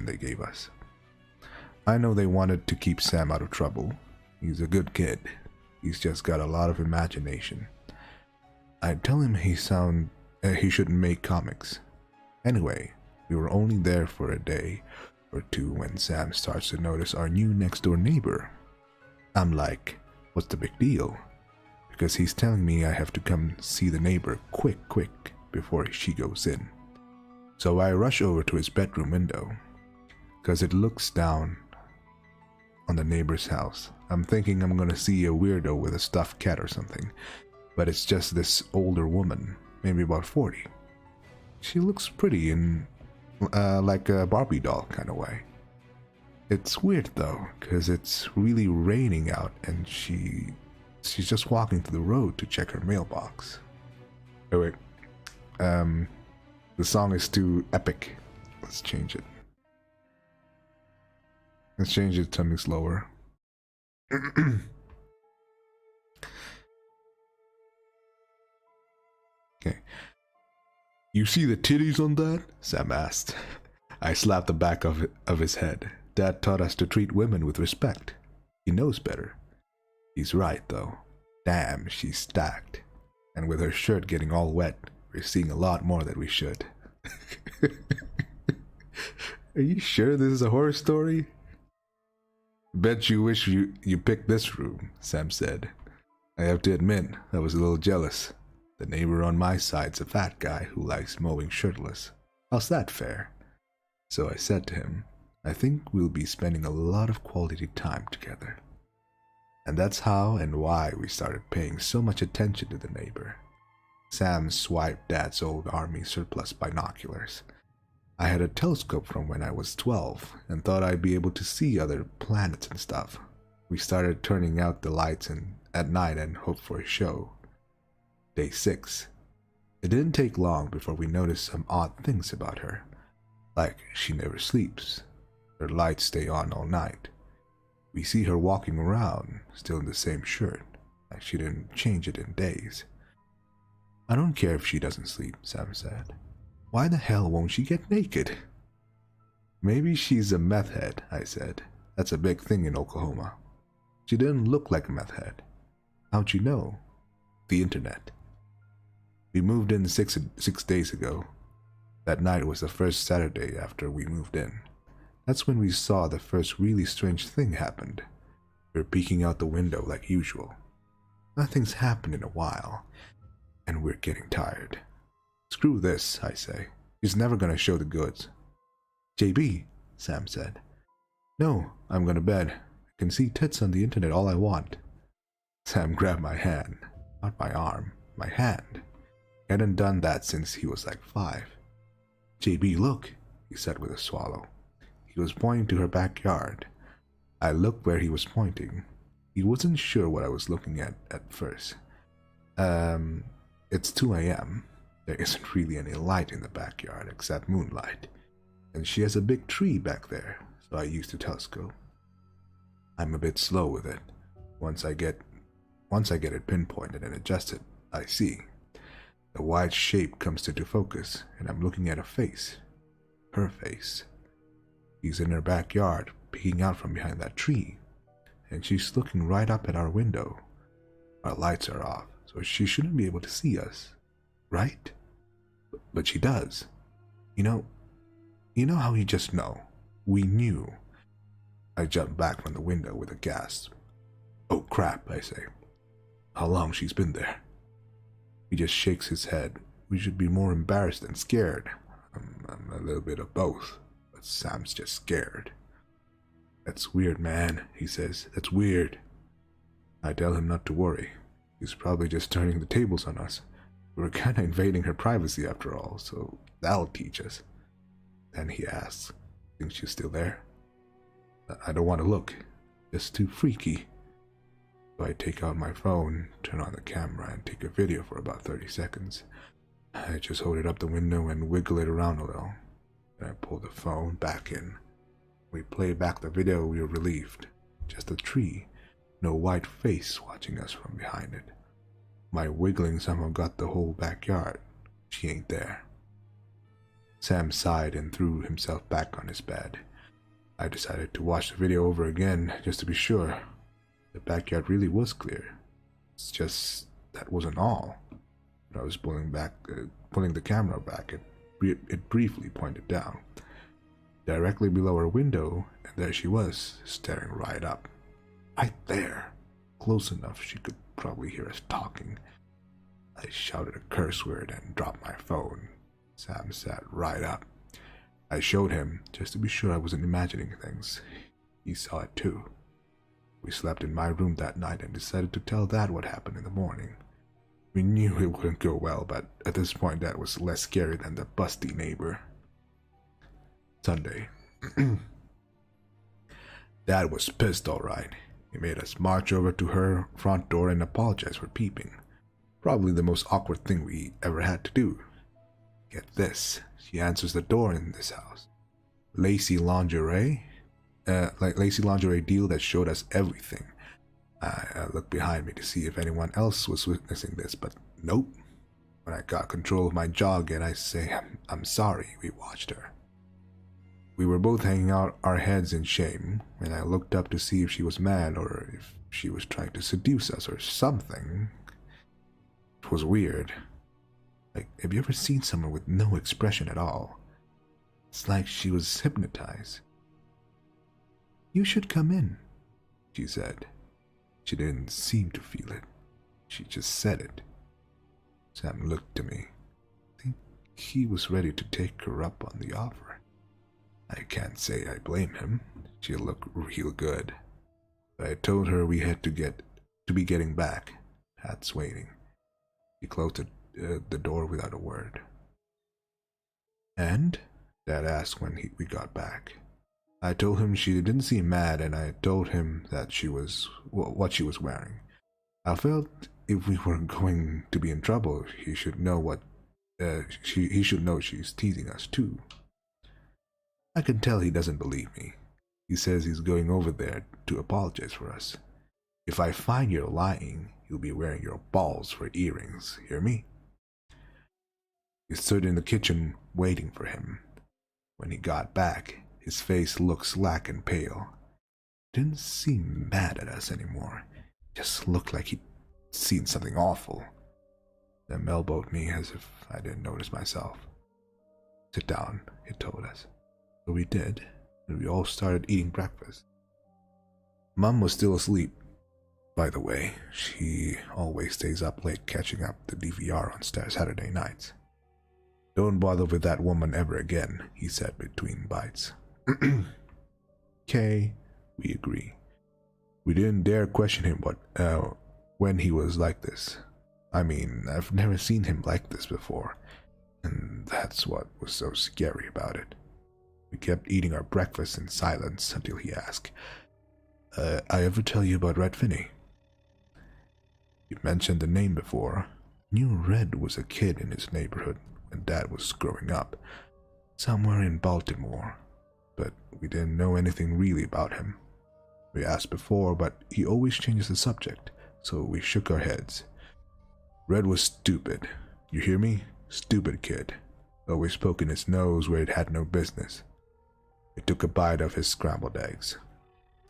they gave us. I know they wanted to keep Sam out of trouble. He's a good kid. He's just got a lot of imagination. I tell him he shouldn't make comics. Anyway, we were only there for a day or two when Sam starts to notice our new next door neighbor. I'm like, what's the big deal? Because he's telling me I have to come see the neighbor quick before she goes in. So I rush over to his bedroom window, because it looks down on the neighbor's house. I'm thinking I'm gonna see a weirdo with a stuffed cat or something, but it's just this older woman, maybe about 40. She looks pretty in like a Barbie doll kind of way. It's weird though, because it's really raining out and she's just walking to the road to check her mailbox. Oh wait, the song is too epic. Let's change it. Let's change it to something slower. Okay. You see the titties on that? Sam asked. I slapped the back of his head. Dad taught us to treat women with respect. He knows better. He's right, though. Damn, she's stacked. And with her shirt getting all wet, we're seeing a lot more than we should. Are you sure this is a horror story? Bet you wish you picked this room, Sam said. I have to admit, I was a little jealous. The neighbor on my side's a fat guy who likes mowing shirtless. How's that fair? So I said to him, I think we'll be spending a lot of quality time together. And that's how and why we started paying so much attention to the neighbor. Sam swiped Dad's old army surplus binoculars. I had a telescope from when I was 12 and thought I'd be able to see other planets and stuff. We started turning out the lights at night and hoped for a show. Day 6. It didn't take long before we noticed some odd things about her. Like she never sleeps. Her lights stay on all night. We see her walking around, still in the same shirt, like she didn't change it in days. I don't care if she doesn't sleep, Sam said. Why the hell won't she get naked? Maybe she's a meth head, I said. That's a big thing in Oklahoma. She didn't look like a meth head. How'd you know? The internet. We moved in six days ago. That night was the first Saturday after we moved in. That's when we saw the first really strange thing happened. We were peeking out the window like usual. Nothing's happened in a while, and we're getting tired. Screw this, I say. He's never gonna show the goods. JB, Sam said. No, I'm going to bed. I can see tits on the internet all I want. Sam grabbed my hand, not my arm, my hand. Hadn't done that since he was like 5. JB, look, he said with a swallow. He was pointing to her backyard. I looked where he was pointing. He wasn't sure what I was looking at first. It's 2 a.m. There isn't really any light in the backyard except moonlight. And she has a big tree back there, so I used the telescope. I'm a bit slow with it. Once I get it pinpointed and adjusted, I see. The white shape comes into focus, and I'm looking at a face. Her face. She's in her backyard, peeking out from behind that tree, and she's looking right up at our window. Our lights are off, so she shouldn't be able to see us, right? But she does. You know how you just know? We knew. I jumped back from the window with a gasp. Oh crap, I say. How long she's been there? He just shakes his head. We should be more embarrassed than scared. I'm a little bit of both, but Sam's just scared. That's weird, man, he says. That's weird. I tell him not to worry. He's probably just turning the tables on us. We're kinda invading her privacy after all, so that'll teach us. Then he asks, think she's still there? I don't want to look. It's too freaky. So I take out my phone, turn on the camera, and take a video for about 30 seconds. I just hold it up the window and wiggle it around a little. Then I pull the phone back in. We play back the video. We were relieved. Just a tree. No white face watching us from behind it. My wiggling somehow got the whole backyard. She ain't there. Sam sighed and threw himself back on his bed. I decided to watch the video over again just to be sure. The backyard really was clear. It's just that wasn't all. When I was pulling the camera back, it briefly pointed down, directly below our window, and there she was, staring right up. Right there, close enough she could probably hear us talking. I shouted a curse word and dropped my phone. Sam sat right up. I showed him, just to be sure I wasn't imagining things. He saw it too. We slept in my room that night and decided to tell Dad what happened in the morning. We knew it wouldn't go well, but at this point Dad was less scary than the busty neighbor. Sunday. Dad was pissed, all right. He made us march over to her front door and apologize for peeping. Probably the most awkward thing we ever had to do. Get this, she answers the door in this house. Lacy lingerie? Lacy lingerie deal that showed us everything. I looked behind me to see if anyone else was witnessing this, but nope. When I got control of my jaw again, I say, I'm sorry, we watched her. We were both hanging out our heads in shame, and I looked up to see if she was mad or if she was trying to seduce us or something. It was weird. Like, have you ever seen someone with no expression at all? It's like she was hypnotized. You should come in, she said. She didn't seem to feel it. She just said it. Sam looked to me. I think he was ready to take her up on the offer. I can't say I blame him. She looked real good. But I told her we had to be getting back. Hat's waiting. He closed the door without a word. And? Dad asked when we got back. I told him she didn't seem mad, and I told him that what she was wearing. I felt if we were going to be in trouble, he should know he should know she's teasing us too. I can tell he doesn't believe me. He says he's going over there to apologize for us. If I find you're lying, you'll be wearing your balls for earrings. Hear me? We stood in the kitchen waiting for him. When he got back, his face looked slack and pale. He didn't seem mad at us anymore. He just looked like he'd seen something awful. Then elbowed me as if I didn't notice myself. Sit down, he told us. So we did, and we all started eating breakfast. Mom was still asleep. By the way, she always stays up late catching up the DVR on Saturday nights. Don't bother with that woman ever again, he said between bites. Okay, we agree. We didn't dare question him when he was like this. I mean, I've never seen him like this before, and that's what was so scary about it. We kept eating our breakfast in silence until he asked, I ever tell you about Red Finney? You mentioned the name before. Knew Red was a kid in his neighborhood when Dad was growing up, somewhere in Baltimore, but we didn't know anything really about him. We asked before, but he always changes the subject, so we shook our heads. Red was stupid. You hear me? Stupid kid. Always poking his nose where it had no business. We took a bite of his scrambled eggs.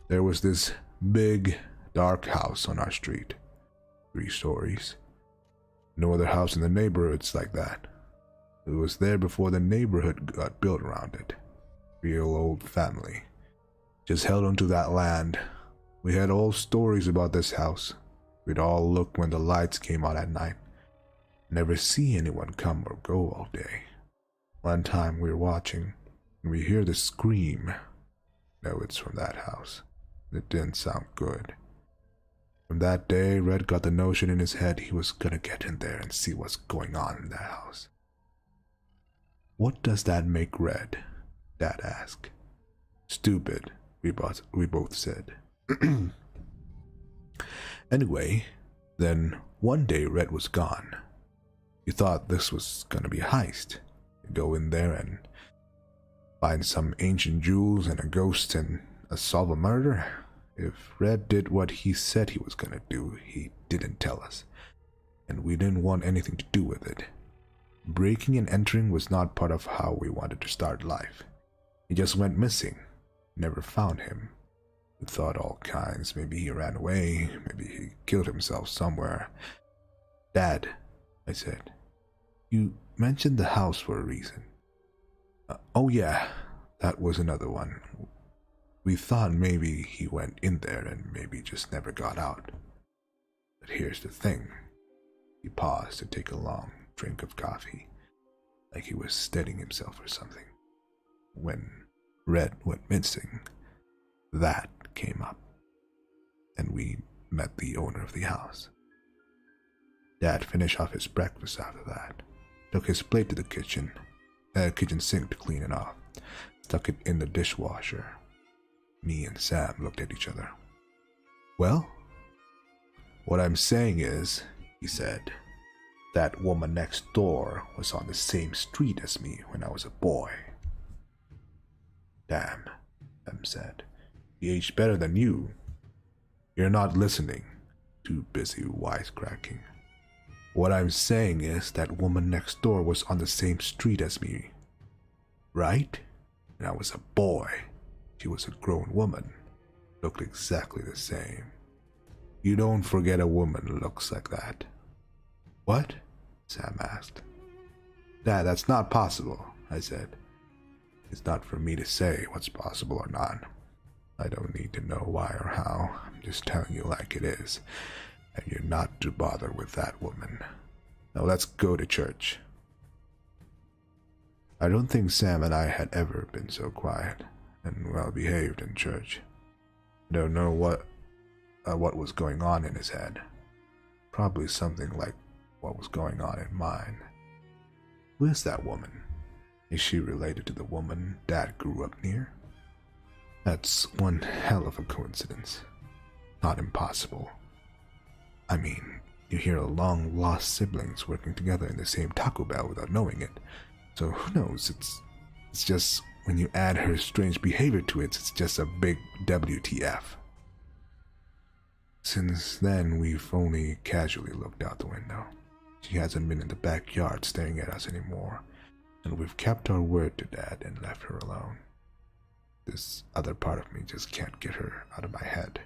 There was this big, dark house on our street. 3 stories. No other house in the neighborhood's like that. It was there before the neighborhood got built around it. Real old family. Just held onto that land. We had all stories about this house. We'd all look when the lights came on at night. Never see anyone come or go all day. One time we were watching, and we hear the scream. No, it's from that house. It didn't sound good. From that day, Red got the notion in his head he was gonna get in there and see what's going on in that house. What does that make Red? Dad asked. Stupid, we both said. Anyway, then one day Red was gone. You thought this was gonna be a heist. You go in there and find some ancient jewels and a ghost and solve a murder. If Red did what he said he was gonna do, he didn't tell us, and we didn't want anything to do with it. Breaking and entering was not part of how we wanted to start life. He just went missing. Never found him. We thought all kinds. Maybe he ran away. Maybe he killed himself somewhere. Dad, I said, you mentioned the house for a reason. Oh yeah, that was another one. We thought maybe he went in there and maybe just never got out. But here's the thing. He paused to take a long drink of coffee, like he was steadying himself or something. When Red went missing, that came up, and we met the owner of the house. Dad finished off his breakfast after that, took his plate to the kitchen sink to clean it off, stuck it in the dishwasher. Me and Sam looked at each other. Well, what I'm saying is, he said, that woman next door was on the same street as me when I was a boy. Damn, Sam said. He aged better than you. You're not listening. Too busy wisecracking. What I'm saying is that woman next door was on the same street as me. Right? And I was a boy. She was a grown woman. Looked exactly the same. You don't forget a woman looks like that. What? Sam asked. Dad, that's not possible, I said. It's not for me to say what's possible or not. I don't need to know why or how. I'm just telling you like it is. And you're not to bother with that woman. Now let's go to church. I don't think Sam and I had ever been so quiet and well behaved in church. I don't know what was going on in his head. Probably something like what was going on in mine. Who is that woman? Is she related to the woman Dad grew up near? That's one hell of a coincidence. Not impossible. I mean, you hear of long-lost siblings working together in the same Taco Bell without knowing it. So who knows, it's just when you add her strange behavior to it, it's just a big WTF. Since then, we've only casually looked out the window. She hasn't been in the backyard staring at us anymore, and we've kept our word to Dad and left her alone. This other part of me just can't get her out of my head.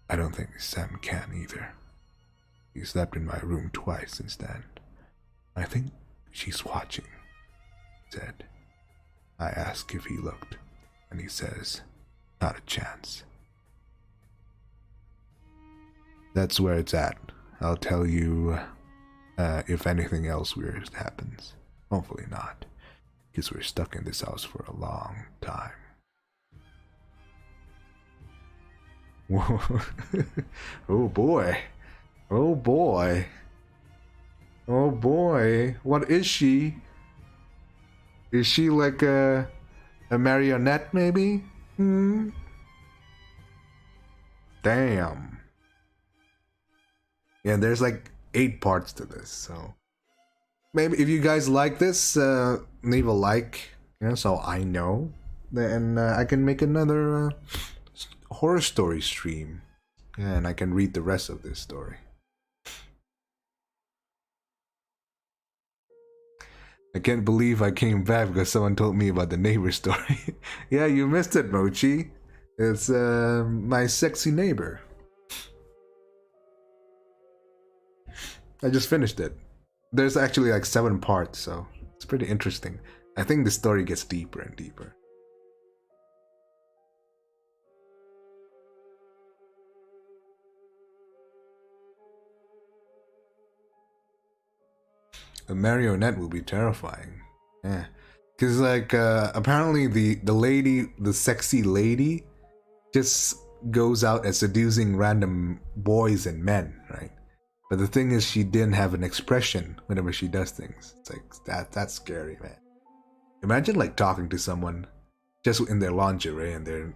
I don't think Sam can either. He slept in my room twice since then. I think she's watching, he said. I asked if he looked, and he says, not a chance. That's where it's at. I'll tell you if anything else weird happens. Hopefully not, because we're stuck in this house for a long time. Whoa. Oh boy. Oh boy. Oh boy, what is she? Is she like a marionette maybe? Hmm. Damn. Yeah, there's like 8 parts to this, so maybe if you guys like this, leave a like, so I know, then I can make another horror story stream, and I can read the rest of this story. I can't believe I came back because someone told me about the neighbor story. Yeah, you missed it, Mochi. It's my sexy neighbor. I just finished it. There's actually like 7 parts, so it's pretty interesting. I think the story gets deeper and deeper. A marionette will be terrifying. Yeah. Because like apparently the lady, the sexy lady, just goes out and seducing random boys and men, right? But the thing is, she didn't have an expression whenever she does things. It's like that's scary, man. Imagine like talking to someone just in their lingerie and they're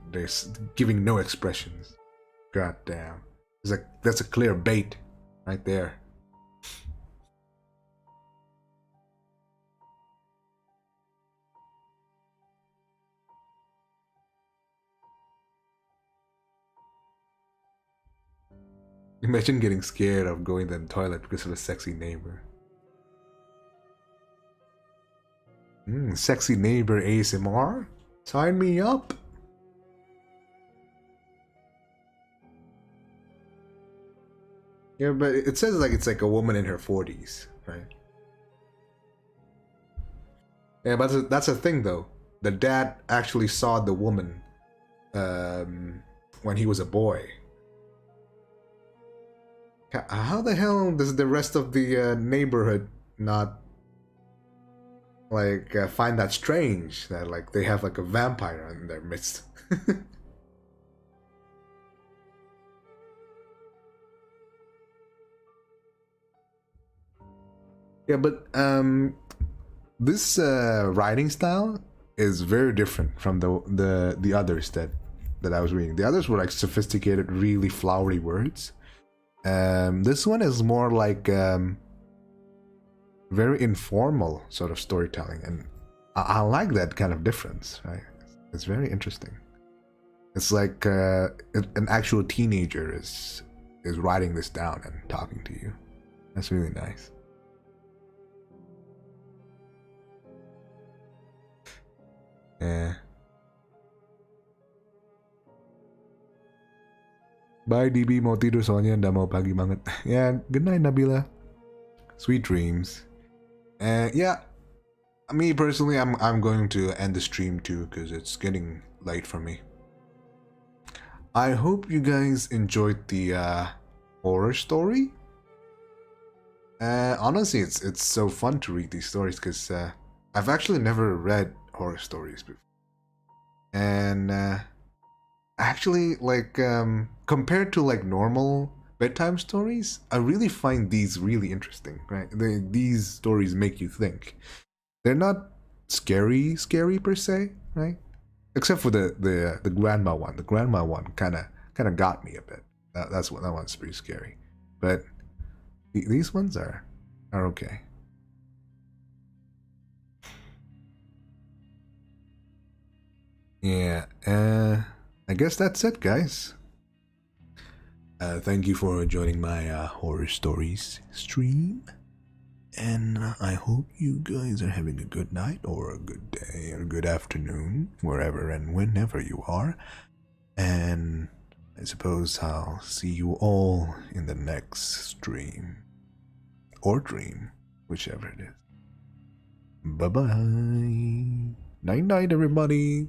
giving no expressions. God damn. It's like that's a clear bait right there. Imagine getting scared of going to the toilet because of a sexy neighbor. Sexy neighbor ASMR? Sign me up. Yeah, but it says like it's like a woman in her 40s, right? Yeah, but that's a thing though. The dad actually saw the woman when he was a boy. How the hell does the rest of the neighborhood not like find that strange that like they have like a vampire in their midst? Yeah, but this writing style is very different from the others that I was reading. The others were like sophisticated, really flowery words. This one is more like very informal sort of storytelling, and I like that kind of difference. Right? It's very interesting. It's like an actual teenager is writing this down and talking to you. That's really nice. Yeah. Bye DB, mau tidur soalnya udah mau pagi banget. Yeah, good night Nabila. Sweet dreams. And yeah, me personally, I'm going to end the stream too because it's getting late for me. I hope you guys enjoyed the horror story. Honestly, it's so fun to read these stories because I've actually never read horror stories before, and actually, like compared to like normal bedtime stories, I really find these really interesting. Right? These stories make you think. They're not scary per se, right? Except for the grandma one. The grandma one kind of got me a bit. That one's pretty scary, but these ones are okay. Yeah, I guess that's it, guys. Thank you for joining my horror stories stream, and I hope you guys are having a good night or a good day or a good afternoon, wherever and whenever you are. And I suppose I'll see you all in the next stream. Or dream, whichever it is. Bye bye. Night night, everybody.